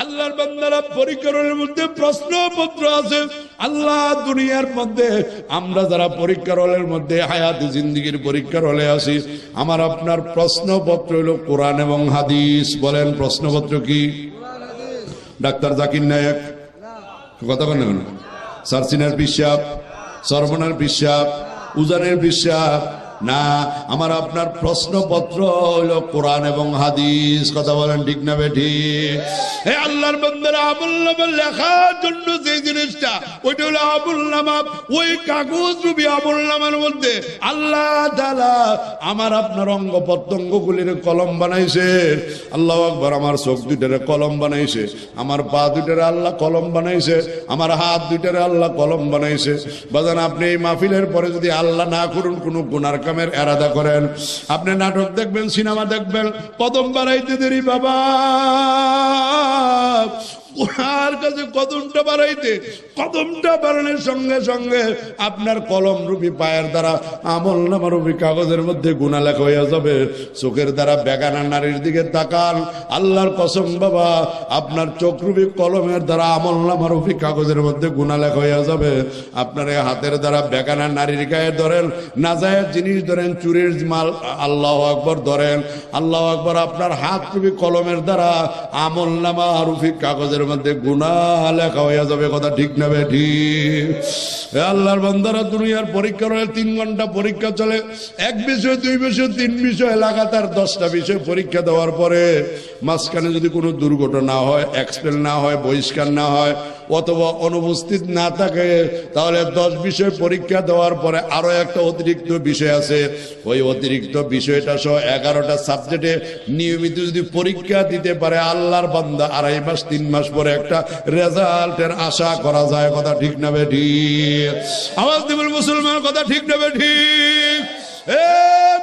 আল্লাহর বান্দারা পরীক্ষার মধ্যে প্রশ্নপত্র আছে। আল্লাহ দুনিয়ার মধ্যে আমরা যারা পরীক্ষার হলের মধ্যে হায়াতে জিন্দেগির পরীক্ষার হলে আসি, আমার আপনার প্রশ্নপত্র হলো কোরআন এবং হাদিস। বলেন প্রশ্নপত্র কি? ডাক্তার জাকির নায়েক কথা বলেন, সারসিনার বিশ্বাস, সরবনার বিশ্বাস, উজানের বিশ্বাস না, আমার আপনার প্রশ্নপত্র হলো কোরআন এবং হাদিস। কথা বলেন ঠিক না বেঠিক? হে আল্লাহর বান্দারা, আমলনামা লেখার জন্য যে জিনিসটা, ওইটা হলো আমলনামা। ওই কাগজ রূপী আমলনামার মধ্যে আল্লাহ তাআলা আমার আপনার অঙ্গ প্রত্যঙ্গ গুলির কলম বানাইছে। আল্লাহু আকবার। আমার চোখ দুইটারে কলম বানাইছে, আমার পা দুইটারে আল্লাহ কলম বানাইছে, আমার হাত দুইটারে আল্লাহ কলম বানাইছে। বাজান আপনি এই মাহফিলের পরে যদি আল্লাহ না করুন কোনো গুনার কামের এরাদা করেন, আপনি নাটক দেখবেন, সিনেমা দেখবেন, কদম বাড়াইতে দেরি বাবা, ওনার কাছে কদমটা বাড়াইতে, কদমটা বাড়ানোর সঙ্গে সঙ্গে আপনার কলম রূপী পায়ের দ্বারা আমল নামা রূপী কাগজের মধ্যে গুনাহ লেখা হইয়া যাবে। চোখের দ্বারা বেগানা নারীর দিকে তাকান, আল্লাহর কসম বাবা, আপনার চোখ রূপী কলমের দ্বারা আমল নামা রূপী কাগজের মধ্যে গুনাহ লেখা হইয়া যাবে। আপনার এই হাতের দ্বারা বেগানা নারীর গায়ে ধরেন, নাজায়েজ জিনিস ধরেন, চুরির মাল, আল্লাহু আকবার ধরেন, আল্লাহু আকবার, আপনার হাত রূপী কলমের দ্বারা আমল নামা রূপী কাগজের মধ্যে গুনাহ লেখা হইয়া যাবে। কথা ঠিক না বেঠিক? আল্লাহর বান্দারা দুনিয়ার পরীক্ষা রয়ে 3 ঘন্টা পরীক্ষা চলে, 1 বিষয় 2 বিষয় 3 বিষয় লাগাতার 10টা বিষয় পরীক্ষা দেওয়ার পরে মাঝখানে যদি কোনো দুর্ঘটনা হয়, এক্সপেল না হয়, বহিষ্কার না হয়, অথবা অনুপস্থিত না থাকে, তাহলে 10 বিষয় পরীক্ষা দেওয়ার পরে আরো একটা অতিরিক্ত বিষয় আছে। ওই অতিরিক্ত বিষয়টা সহ 11টা সাবজেক্টে নিয়মিত যদি পরীক্ষা দিতে পারে আল্লাহর বান্দা 2.5 মাস 3 মাস পরে একটা রেজাল্টের আশা করা যায়। কথা ঠিক না বেঠিক? আওয়াজ দিবেন মুসলমান, কথা ঠিক না বেঠিক? এ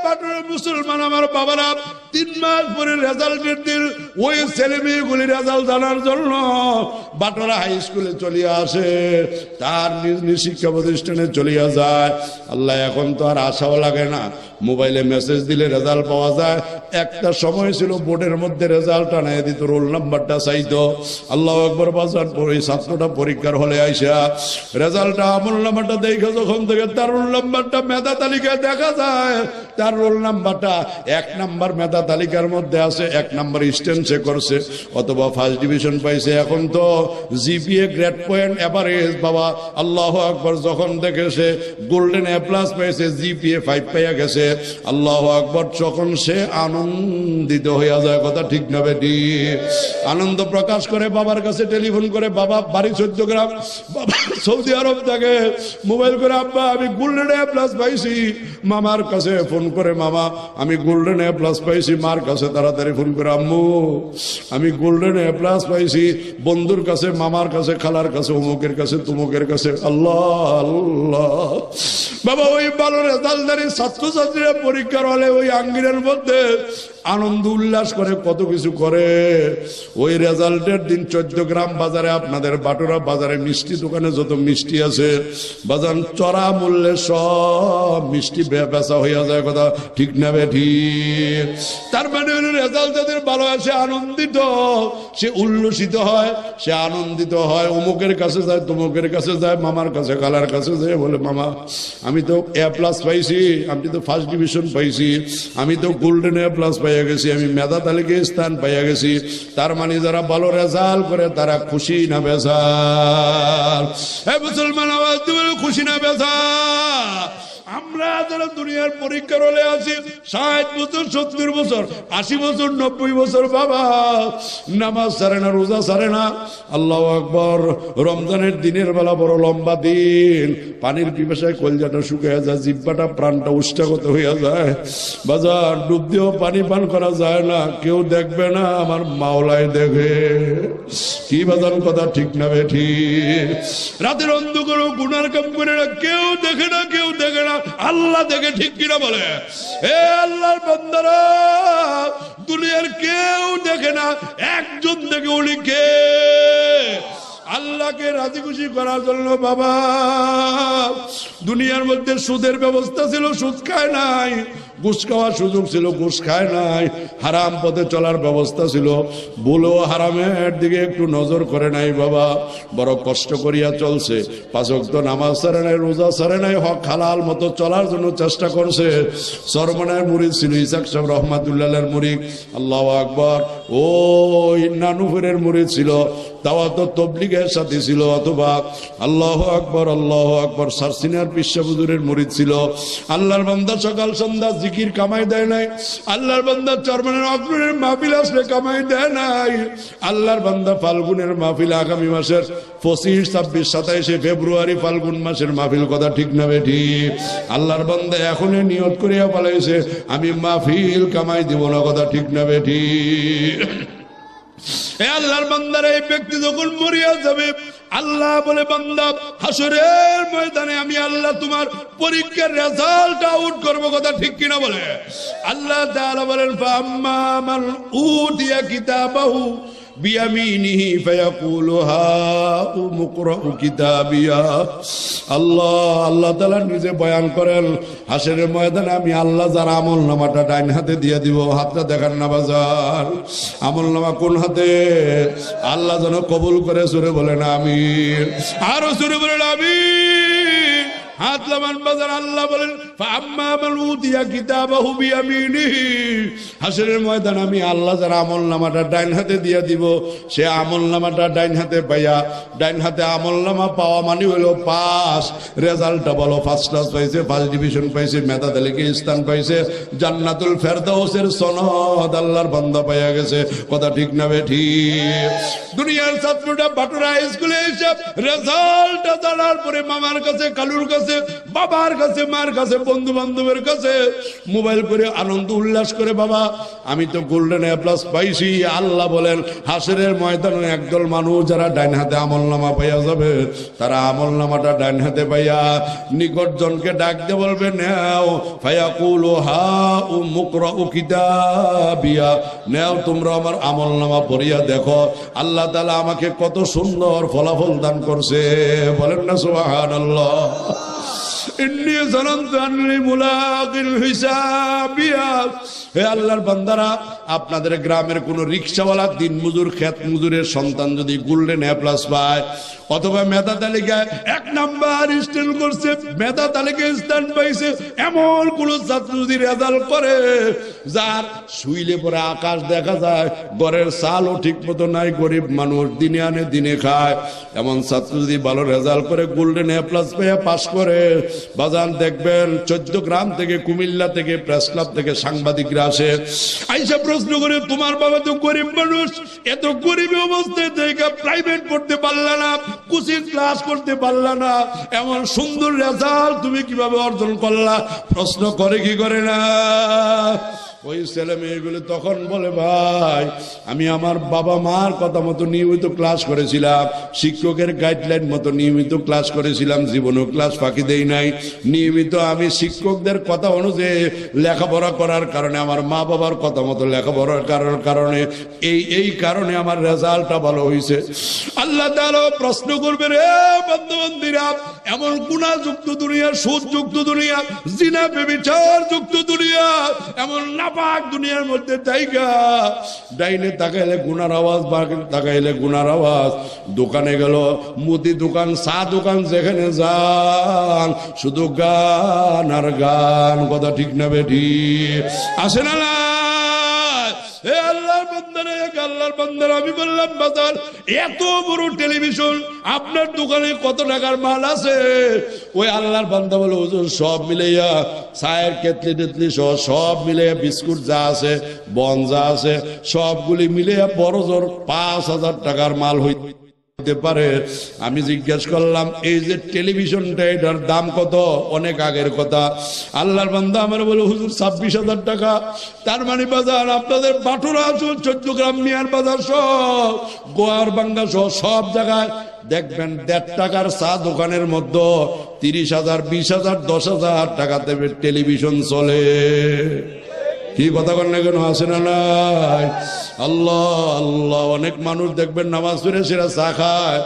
বাটুরের মুসলমান আমার বাবারা, 3 মাস পরে রেজাল্টের দিন ওই ছেলে মেয়েগুলি রেজাল্ট জানার জন্য বাটুরা হাই স্কুলে চলিয়া আসে, তার নিজ নিজ শিক্ষা প্রতিষ্ঠানে চলিয়া যায়। আল্লাহ এখন তো আর আশাও লাগে না, মোবাইলে মেসেজ দিলে রেজাল্ট পাওয়া যায়। একটা সময় ছিল বোর্ডের মধ্যে রেজাল্ট আনাই দিত, রোল নাম্বারটা চাইতো। আল্লাহু আকবার। বাজার ওই ছাত্রটা পরীক্ষার হলে আইসা রেজাল্টটা, আমল নাম্বারটা দেখে যখন থেকে তার রোল নাম্বারটা মেধা তালিকায় দেখা যায়, তার রোল নাম্বারটা 1 নাম্বার মেধা তালিকার মধ্যে আছে, 1 নাম্বার স্ট্যান্সে করছে অথবা ফার্স্ট ডিভিশন পাইছে। এখন তো জিপিএ গ্রেড পয়েন্ট এভারেজ বাবা, আল্লাহু আকবার, যখন দেখে সে গোল্ডেন এ প্লাস পাইছে, জিপিএ 5 পাইয়া গেছে, আল্লাহু আকবার, যখন সে আনন্দিত হইয়া যায়। কথা ঠিক না বেঠিক? আনন্দ প্রকাশ করে বাবার কাছে টেলিফোন করে, বাবা বাড়ি 14 গ্রাম, বাবা সৌদি আরব থাকে, মোবাইল করে আব্বা আমি গোল্ডেন এ প্লাস পাইছি। মামার কাছে ফোন করে করে, মামা আমি গোল্ডেন এ প্লাস পাইছি, মার কাছে তাড়াতাড়ি ফোন করে, আম্মু আমি গোল্ডেন এ প্লাস পাইছি, বন্ধুর কাছে, মামার কাছে, খালার কাছে, অমুকের কাছে, তুমুকের কাছে। আল্লাহ আল্লাহ বাবা, ওই ভালো রেজাল্টদারি ছাত্রছাত্রীরা পরীক্ষার হলে ওই আঙ্গিরের মধ্যে আনন্দ উল্লাস করে, কত কিছু করে। ওই রেজাল্টের দিন 14 গ্রাম বাজারে, আপনাদের বাটুরা বাজারে মিষ্টি দোকানে যত মিষ্টি আছে বাজান, চড়া মূল্যে সব মিষ্টি বেচা হইয়া যায়, কথা ঠিক না ঠিক? তার মানে রেজাল্ট যাদের ভালো আছে, আনন্দিত, সে উল্লসিত হয়, সে আনন্দিত হয়, অমুকের কাছে যায়, তমুকের কাছে যায়, মামার কাছে, খালার কাছে যায়, বলে মামা আমি তো এ প্লাস পাইছি, আমি তো ফার্স্ট ডিভিশন পাইছি, আমি তো গোল্ডেন এ প্লাস পাইয়া গেছি, আমি মেধা তালিকায় স্থান পাইয়া গেছি। তার মানে যারা ভালো রেজাল্ট করে তারা খুশি না বেজাল? মুসলমান আওয়াজ দিবে, খুশি না বেজাল? আমরা যারা দুনিয়ার পরীক্ষার হলে আছি 60 বছর, 70 বছর, 80 বছর, 90 বছর, বাবা নামাজ ছাড়ে না, রোজা ছাড়ে না। আল্লাহু আকবার। রমজানের দিনের বেলা বড় লম্বা দিন, পানির পিপাসায় কলজাটা শুকিয়ে যায়, জিহ্বাটা প্রাণটা উষ্টাগত হইয়া যায়, বাজার ডুব দিয়েও পানি পান করা যায় না। কেউ দেখবে না, আমার মাওলাই দেখে। কি বাজার কথা ঠিক না ঠিক? রাতের অন্ধকার গুনার কাম করে না, কেউ দেখে না, কেউ দেখে না, আল্লাহ দেখে, ঠিক কিনা বলে? এ আল্লাহর বান্দারা, দুনিয়ার কেউ দেখে না, একজন দেখে, উনি কে? আল্লাহকে রাজি খুশি করার জন্য বাবা দুনিয়ার মধ্যে সুদের ব্যবস্থা ছিল, সুদ খায় নাই। ঘুষ খাওয়ার সুযোগ ছিল, ঘুষ খায় নাই। হারাম পথে চলার ব্যবস্থা ছিল, বলো হারামের দিকে একটু নজর করে নাই বাবা। বড় কষ্ট করিয়া চলছে, 5 ওয়াক্ত নামাজ ছাড়ে নাই, রোজা ছাড়ে নাই, হক হালাল মতো চলার জন্য চেষ্টা করছে। সরমনের মুরিদ ছিল ইসাক সাহেব রহমাতুল্লাহের মুরিদ, আল্লাহু আকবার। ও নানুফের মুরিদ ছিল, তাও তো তবলিগের সাথে ছিল, অথবা আল্লাহু আকবার, আল্লাহু আকবার, সারসিনার পিসা হুজুরের মুরিদ ছিল। আল্লাহর বান্দা সকাল সন্ধ্যা জিকির কামাই দেয় নাই। আল্লাহর বান্দা চরমনের অগ্রণের মাহফিল আসলে কামাই দেয় নাই। আল্লাহর বান্দা ফাল্গুনের মাহফিল, আগামী মাসের 25, 26, 27 ফেব্রুয়ারি ফাল্গুন মাসের মাহফিল, কথা ঠিক না ঠিক? আল্লাহর বান্দা এখনই নিয়ত করিয়া পালাইছে, আমি মাহফিল কামাই দিব না, কথা ঠিক না ঠিক? আল্লাহর বান্দার এই ব্যক্তি যখন মরিয়া যাবে, আল্লাহ বলে, বান্দা হাসরের ময়দানে আমি আল্লাহ তোমার পরীক্ষার রেজাল্ট আউট করবো, কথা ঠিক কিনা বলে? আল্লাহ তাআলা বলেন, ফাআম্মা মান উতিয়া কিতাবাহু বিয়ামিনিহি ফায়াকুলু হাউম ইকরাউ কিতাবিয়া। আল্লাহ তাআলা নিজে বয়ান করেন, হাসরের ময়দানে আমি আল্লাহ যার আমলনামাটা ডাইন হাতে দিয়ে দিব। হাতটা দেখান না বাজার, আমলনামা কোন হাতে? আল্লাহ যেন কবুল করে, সুরে বলেন আমিন, আরো সুরে বলেন আমিন। হাত লামান বাজার। আল্লাহ বলেন, ফাআম্মা মান উতিয়া কিতাবাহু বিয়ামিনিহি, হাসরের ময়দানে আমি আল্লাহ যার আমলনামাটা ডাইন হাতে দিয়ে দিব, সে আমলনামাটা ডাইন হাতে পাইয়া, ডাইন হাতে আমলনামা পাওয়া মানে হলো পাস। রেজাল্টটা বলো, ফার্স্ট ক্লাস পাইছে, ফার্স্ট ডিভিশন পাইছে, মেধা তালিকায় স্থান পাইছে, জান্নাতুল ফেরদাউসের সনদ আল্লাহর বান্দা পাইয়া গেছে, কথা ঠিক না ঠিক? দুনিয়ার ছাত্রটা বাটুরা স্কুলে এসে রেজাল্টটা জানার পরে মামার কাছে, কালুর কাছে, বাবার কাছে, মার কাছে, বন্ধু বান্ধবের কাছে মোবাইল করে আনন্দ উল্লাস করে, বাবা আমি তো গোল্ডেন এ প্লাস পাইছি। আল্লাহ বলেন, হাসরের ময়দানে একদল মানুষ যারা ডাইন হাতে আমলনামা পাইয়া যাবে, তারা আমলনামাটা ডাইন হাতে পাইয়া নিকট জনকে ডাক দিয়ে বলবে, নেও, ফায়াকুলু হাউম ইকরাউ কিতাবিয়া, নেও তোমরা আমার আমলনামা পড়িয়া দেখো, আল্লাহ তাআলা আমাকে কত সুন্দর ফলাফল দান করছে। বলেন না সুবহানাল্লাহ? ইন্নী যানানতু আন্নী মুলাকিন হিসাবিয়া। হে আল্লাহর বান্দারা, আপনাদের গ্রামের কোন রিকশাওয়ালা, দিন মজুর, খেত মজুরের সন্তান যদি গোল্ডেন এ প্লাস পায়, অথবা মেধা তালিকায় 1 নাম্বার স্ট্যান্ড করছে, মেধা তালিকায় স্থান পাইছে, এমন কোন ছাত্র যদি রেজাল্ট করে যার শুইলে পরে আকাশ দেখা যায়, ঘরের চালও ঠিক মতো নাই, গরিব মানুষ দিনে আনে দিনে খায়, এমন ছাত্র যদি ভালো রেজাল্ট করে গোল্ডেন এ প্লাস পেয়ে পাস করে, বাজান দেখবেন 14 গ্রাম থেকে, কুমিল্লা থেকে, প্রেস ক্লাব থেকে সাংবাদিকরা আসে, আইসা প্রশ্ন করে তোমার বাবা তো গরিব মানুষ, এত গরিব অবস্থায় থেকে প্রাইভেট পড়তে পারলা না, কোচিং ক্লাস করতে পারলা না, এমন সুন্দর রেজাল্ট তুমি কিভাবে অর্জন করলা? প্রশ্ন করে কি করে না? ওই ছেলে মেয়েগুলো তখন বলে ভাই আমি আমার বাবা মার কথা মতো নিয়মিত ক্লাস করেছিলাম, শিক্ষকের গাইডলাইন মতো নিয়মিত ক্লাস করেছিলাম, জীবনেও ক্লাস ফাঁকি দেই নাই। নিয়মিত আমি শিক্ষকদের কথা অনুযায়ী লেখাপড়া করার কারণে, আমার মা বাবার কথা মতো লেখাপড়ার কারণে এই কারণে আমার রেজাল্টটা ভালো হয়েছে। আল্লাহ তাআলা প্রশ্ন করবেন, রে বন্ধু-বান্ধবীরা, এমন গুনাহযুক্ত দুনিয়া, সুদযুক্ত দুনিয়া, জিনা ব্যভিচার যুক্ত দুনিয়া, এমন নাপাক দুনিয়ার মধ্যে তাইকা ডাইনে তাকাইলে গুনার আওয়াজ, বাঁকে তাকাইলে গুনার আওয়াজ, দোকানে গেল, মুদি দোকান, চা দোকান, যেখানে যান শুধু গান আর গান, কথা ঠিক না বেঠি? আসে না না? আল্লাহর বান্দারা, আমি বললাম বাজার এত বড় টেলিভিশন, আপনার দোকানে কত টাকার মাল আছে? ওই আল্লাহর বান্দা বলে হুজুর সব মিলাইয়া, চায়ের কেতলি টেতলি সহ সব মিলাইয়া, বিস্কুট যা আছে, বন যা আছে, সবগুলি মিলাইয়া বড় জোর 5,000 টাকার মাল হইতে পারে। আমি জিজ্ঞেস করলাম এই যে টেলিভিশনটা, এটার দাম কত? অনেক আগের কথা। আল্লাহর বান্দা আমার বলে হুজুর 26,000 টাকা। তার মানে বাজার আপনাদের বাটুরা, 14 গ্রাম মিয়ার বাজার সহ, গোয়ার বাঙ্গা সহ সব জায়গায় দেখবেন 1.5 টাকার চা দোকানের মধ্যে 30,000, 20,000, 10,000 টাকাতে টেলিভিশন চলে। কি কথা কন না কেন? আসে না নাই? আল্লাহ আল্লাহ। অনেক মানুষ দেখবেন নামাজ পড়ে সেরা চা খায়,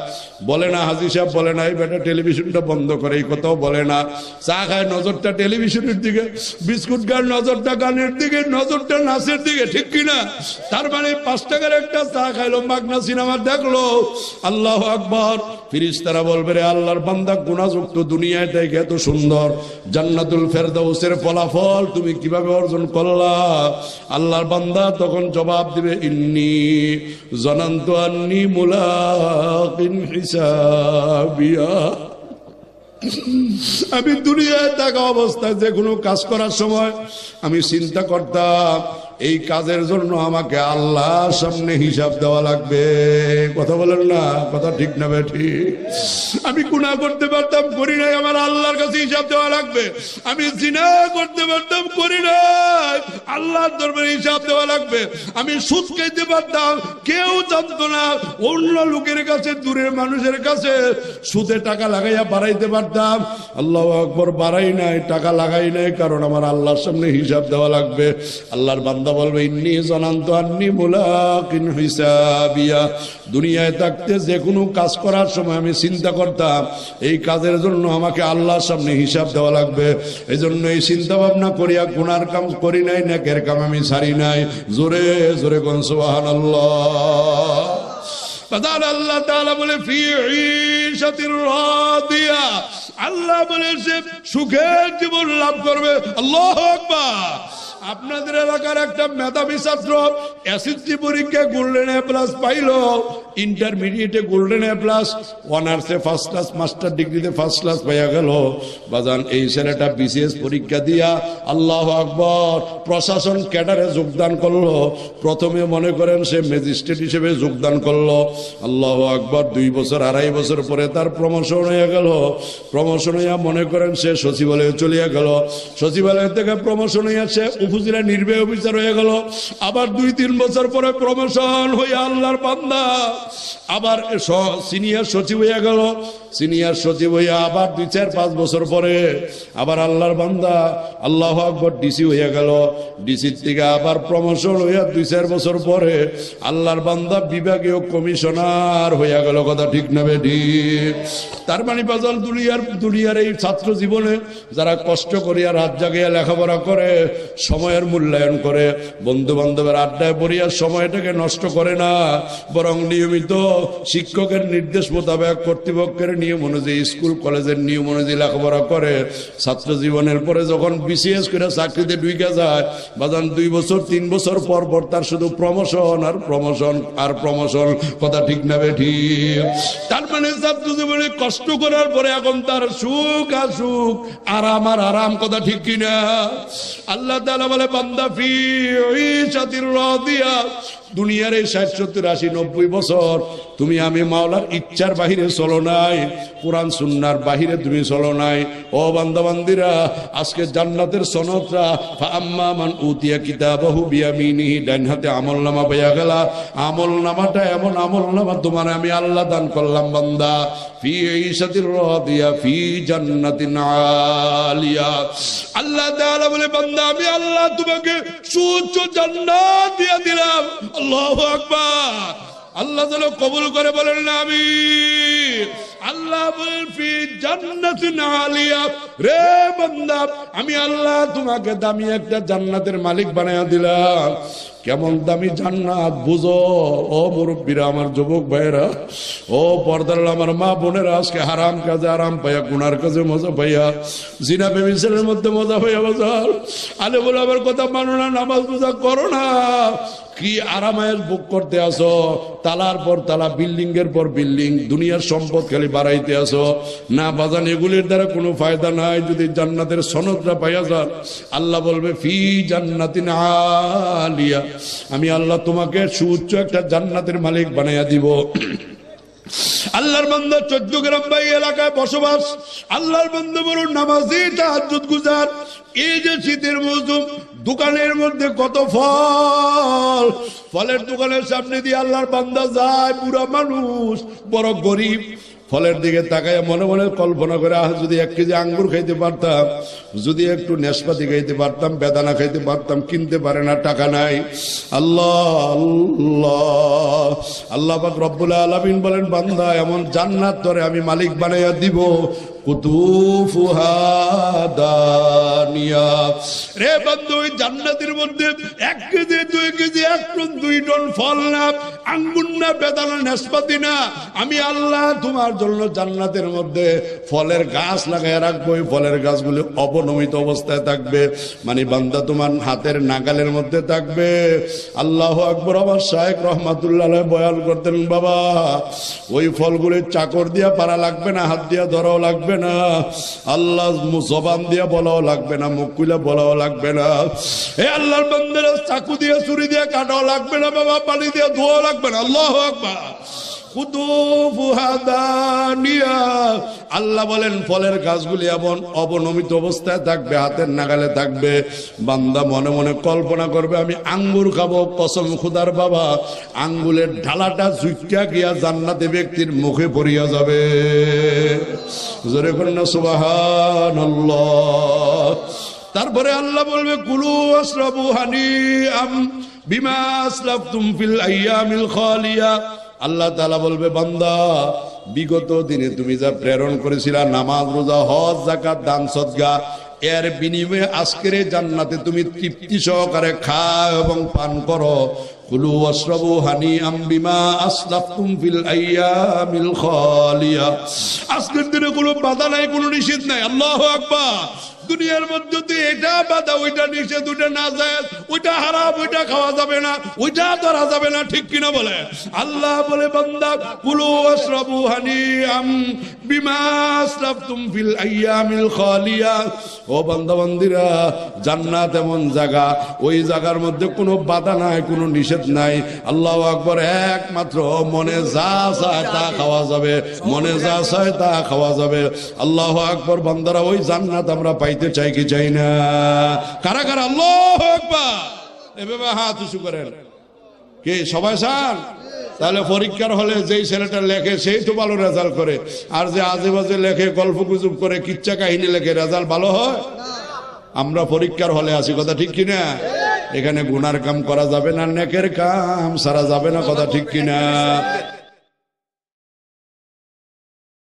বলে না হাজি সাহেব, বলে না এই বেটা টেলিভিশনটা বন্ধ করে, এই কথাও বলে না। চা খায়, নজরটা টেলিভিশনের দিকে, বিস্কুট গান নজরটা গানের দিকে, নজরটা নাচের দিকে, ঠিক কিনা? তার মানে 5 টাকার একটা চা খাইলো, মাগনা সিনেমা দেখলো। আল্লাহ আকবার। ফেরেশতারা বলবে, রে আল্লাহর বান্দা, গুনাহযুক্ত দুনিয়াটা এত সুন্দর, জান্নাতুল ফেরদাউসের ফলাফল তুমি কিভাবে অর্জন করলা? আল্লাহর বান্দা তখন জবাব দিবে, ইন্নী জানান্তু আন্নী মুলাকিন হিসাবিয়া। আমি দুনিয়ায় থাকা অবস্থায় যে কোনো কাজ করার সময় আমি চিন্তা করতাম এই কাজের জন্য আমাকে আল্লাহর সামনে হিসাব দেওয়া লাগবে। কথা বলেন না? কথা ঠিক না বেঠি? আমি গুনাহ করতে পারতাম, করি নাই, আমার আল্লাহর কাছে হিসাব দেওয়া লাগবে। আমি জিনা করতে পারতাম, করি নাই, আল্লাহর দরবারে হিসাব দেওয়া লাগবে। আমি সুদ খাইতে পারতাম, কেউ জানতো না, অন্য লোকের কাছে, দূরের মানুষের কাছে সুদে টাকা লাগাইয়া বাড়াইতে পারতাম। আল্লাহু আকবার, বাড়াই নাই, টাকা লাগাই নাই, কারণ আমার আল্লাহর সামনে হিসাব দেওয়া লাগবে। আল্লাহর বান্দা বলবে, ইন্নী জানান্তু আন্নী মুলাকিন হিসাবিয়া। দুনিয়ায় থাকতে যে কোনো কাজ করার সময় আমি চিন্তা করতাম এই কাজের জন্য আমাকে আল্লাহর সামনে হিসাব দেওয়া লাগবে। এই জন্য এই চিন্তা ভাবনা করিয়া গুনার কাম করি নাই, নেকের কাম আমি ছাড়ি নাই। জোরে জোরে কোন সুবহানাল্লাহ। আল্লাহ তাআলা বলে, ফি ঈশাতির রাদিয়া, আল্লাহ বলে সে সুখের জীবন লাভ করবে। আল্লাহু আকবার। আপনাদের এলাকার একটা মেধাবী ছাত্র এসএসসি পরীক্ষায় গোল্ডেন এ প্লাস পাইলো, ইন্টারমিডিয়েটে গোল্ডেন এ প্লাস, অনার্সে ফার্স্ট ক্লাস, মাস্টার ডিগ্রিতে ফার্স্ট ক্লাস পাইয়া গেল। বাজান এই ছেলেটা বিসিএস পরীক্ষা দিয়া আল্লাহু আকবার প্রশাসন ক্যাডারে যোগদান করলো। প্রথমে মনে করেন সে ম্যাজিস্ট্রেট হিসেবে যোগদান করলো। আল্লাহু আকবার। 2 বছর 2.5 বছর পরে তার প্রমোশন হয়ে গেল। প্রমোশন হইয়া মনে করেন সে সচিবালয়ে চলিয়া গেল। সচিবালয় থেকে প্রমোশন হইয়া সে উপজেলা নির্বাহী অফিসার হয়ে গেল। আবার 2-3 বছর পরে প্রমোশন হইয়া আল্লাহর বান্দা আবার সিনিয়র সচিব হইয়া গেল। সিনিয়র সচিব হইয়া আবার 2-4-5 বছর পরে আবার আল্লাহর বান্দা আল্লাহু আকবার ডিসি হইয়া গেল। ডিসির থেকে আবার প্রমোশন হইয়া 2-4 বছর পরে আল্লাহর বান্দা বিভাগীয় কমিশনার হইয়া গেল। কথা ঠিক না বেঠিক? তার মানে বাজাল দুনিয়ার এই ছাত্র জীবনে যারা কষ্ট করিয়া রাত জাগিয়া লেখাপড়া করে, সময়ের মূল্যায়ন করে, বন্ধু বান্ধবের আড্ডায় পড়িয়া সময়টাকে নষ্ট করে না, বরং নিয়মিত শিক্ষকের নির্দেশ মোতাবেক, কর্তৃপক্ষের নিয়ম অনুযায়ী, স্কুল কলেজের নিয়ম অনুযায়ী লেখাপড়া করে, ছাত্র জীবনের পরে যখন বিসিএস করে চাকরিতে ঢুকে যায়, বাজান 2 বছর 3 বছর পর পর তার শুধু প্রমোশন আর প্রমোশন আর প্রমোশন। কথা ঠিক না বেঠিক? তার মানে ছাত্র জীবনে কষ্ট করার পরে এখন তার সুখ আর সুখ, আরাম আর আরাম। কথা ঠিক কিনা? আল্লাহ তাআলা বলে বান্দা ফি ঈশাতির রাদিয়া, দুনিয়ার এই 60 70 80 90 বছর তুমি আমি মাওলার ইচ্ছার বাহিরে চলো নাই, কোরআন সুন্নাহর বাহিরে তুমি চলো নাই। ও বান্দা বান্দিরা, আজকে জান্নাতের সনদরা ফাআম্মা মান উতিয়া কিতাবাহু বিয়ামিনিহি, ডান হাতে আমলনামা পাইয়া গেলা। আমলনামাটা এমন আমলনামা তোমার আমি আল্লাহ দান করলাম বান্দা, ফি ঈশাতির রাদিয়া ফি জান্নাতিন আলিয়া। আল্লাহ তাআলা বলে বান্দা আমি আল্লাহ তোমাকে সুউচ্চ জান্নাত দিয়ে দিলাম। আল্লাহু আকবার। আল্লাহ যেন কবুল করে বলেন না আমিন। আল্লাহ বলেন ফি জান্নাতিন আলিয়া, রে বান্দা আমি আল্লাহ তোমাকে দামি একটা জান্নাতের মালিক বানায়া দিলাম। কেমন দামি জান্নাত বুঝো ও মুরব্বীরা, আমার যুবক ভাইয়েরা, ও পর্দার আমার মা বোনেরা, আজকে হারাম কাজে আরাম পাইয়া, গুনার কাজে মজা পাইয়া, জিনা ব্যভিচারের মধ্যে মজা পাইয়া বাজার আলে বলে আমার কথা মানো না, নামাজ রোজা করো না, কি আরামায়েশ বুক করতে আসো, তালার পর তালা, বিল্ডিং এর পর বিল্ডিং, দুনিয়ার সম্পদ খালি বাড়াইতে আসো না বাজান। এগুলির দ্বারা কোনো ফায়দা নাই। যদি জান্নাতের সনদটা পাইয়া যান, আল্লাহ বলবে ফি জান্নাতিন আলিয়া, আমি আল্লাহ তোমাকে সুউচ্চ একটা জান্নাতের মালিক বানাইয়া দিব। আল্লাহর বান্দা 14 গ্রাম বাই এলাকায় বসবাস, আল্লাহর বান্দা বলুন নামাজি তাহাজ্জুদ গুজার। এই যে শীতের মৌসুম, দোকানের মধ্যে কত ফল, ফলের দোকানের সামনে দিয়ে আল্লাহর বান্দা যায়, বুড়া মানুষ, বড় গরিব, ফলের দিকে তাকায় মনে মনে কল্পনা করে, যদি 1 কেজি আঙ্গুর খাইতে পারতাম, যদি একটু নেশপাতি খাইতে পারতাম, বেদানা খাইতে পারতাম, কিনতে পারে না, টাকা নাই। আল্লাহ আল্লাহ আল্লাহ পাক রব্বুল আলামিন বলেন বান্দা এমন জান্নাত তোরে আমি মালিক বানাইয়া দিব, কুতুফুহা দানিয়া। রে বন্ধু, ওই জান্নাতের মধ্যে 1 কেজি 2 কেজি 1 টন 2 টন ফল না, আঙ্গুর না, বেদানা, নাশপাতি না, আমি আল্লাহ তোমার জন্য জান্নাতের মধ্যে ফলের গাছ লাগাই রাখবো। ওই ফলের গাছগুলো অবনমিত অবস্থায় থাকবে, মানে বান্দা তোমার হাতের নাগালের মধ্যে থাকবে। আল্লাহু আকবার। আমার শায়েখ রহমাতুল্লাহ আলাইহি বয়ান করতেন, বাবা ওই ফলগুলো চাকর দিয়া পারা লাগবে না, হাত দিয়া ধরাও লাগবে না, আল্লাহ জবান দিয়া বলাও লাগবে না, মুখ খুলে বলাও লাগবে না। এ আল্লাহর বান্দারা চাকু দিয়ে ছুরি দিয়ে কাটাও লাগবে না বাবা, পানি দিয়ে ধোয়াও লাগবে না। আল্লাহু আকবার। আল্লাহ বলেন ফলের গাছগুলি এমন অবনমিত অবস্থায় থাকবে, হাতের নাগালে থাকবে। বান্দা মনে মনে কল্পনা করবে আমি আঙ্গুর খাবো, কসম খুদার বাবা আঙ্গুলের ঢালাটা ঝুঁকিয়া গিয়া জান্নাতে ব্যক্তির মুখে পড়িয়া যাবে। জোরে করেন না সুবহানাল্লাহ। তারপরে আল্লাহ বলবে কুলু ওয়াশরাবু হানিআম বিমা আসলাফতুম ফিল আইয়ামিল খালিয়া। আল্লাহ তাআলা বলবে বান্দা বিগত দিনে তুমি যা প্রেরণ করেছিলা, নামাজ রোজা হজ যাকাত দান সদকা, এর বিনিময়ে আজকের জান্নাতে তুমি তৃপ্তি সহকারে খাও এবং পান করো। কুলু ওয়াশরাবু হানিআম বিমা আসলাফতুম ফিল আইয়ামিল খালিয়া। আজকের দিনে কোনো বাধা নাই, কোনো নিষেধ নাই। আল্লাহু আকবার। দুনিয়ার মধ্যে তো এটা বাধা, ওইটা নিষেধ, ওইটা নাজায়েজ, ওইটা হারাম, ওইটা খাওয়া যাবে না, ওইটা ধরা যাবে না, ঠিক কিনা বলে? আল্লাহ বলে বান্দা কুলু ওয়াশরাবু হানিআম বিমা আসলাফতুম ফিল আইয়ামিল খালিয়া। ও বান্দা বান্দিরা, জান্নাত এমন জায়গা, ওই জায়গার মধ্যে কোনো বাধা নাই, কোনো নিষেধ নাই। আল্লাহু আকবার। একমাত্র মনে যা চায় তা খাওয়া যাবে, মনে যা চায় তা খাওয়া যাবে। আল্লাহু আকবার। বান্দারা ওই জান্নাত আমরা পাইতে চাই কি চাই না? কারা কারা আল্লাহু আকবার এভাবে হাত উঁচু করেন? কে সবাই চান? তাহলে পরীক্ষার হলে যেই ছেলেটা লেখে সেই তো ভালো রেজাল্ট করে, আর যে আজে বাজে লেখে, গল্প গুজব করে, কিচ্ছা কাহিনী লেখে, রেজাল্ট ভালো হয়? আমরা পরীক্ষার হলে আছি, কথা ঠিক কিনা? এখানে গুনার কাম করা যাবে না, নেকের কাম সারা যাবে না, কথা ঠিক কিনা?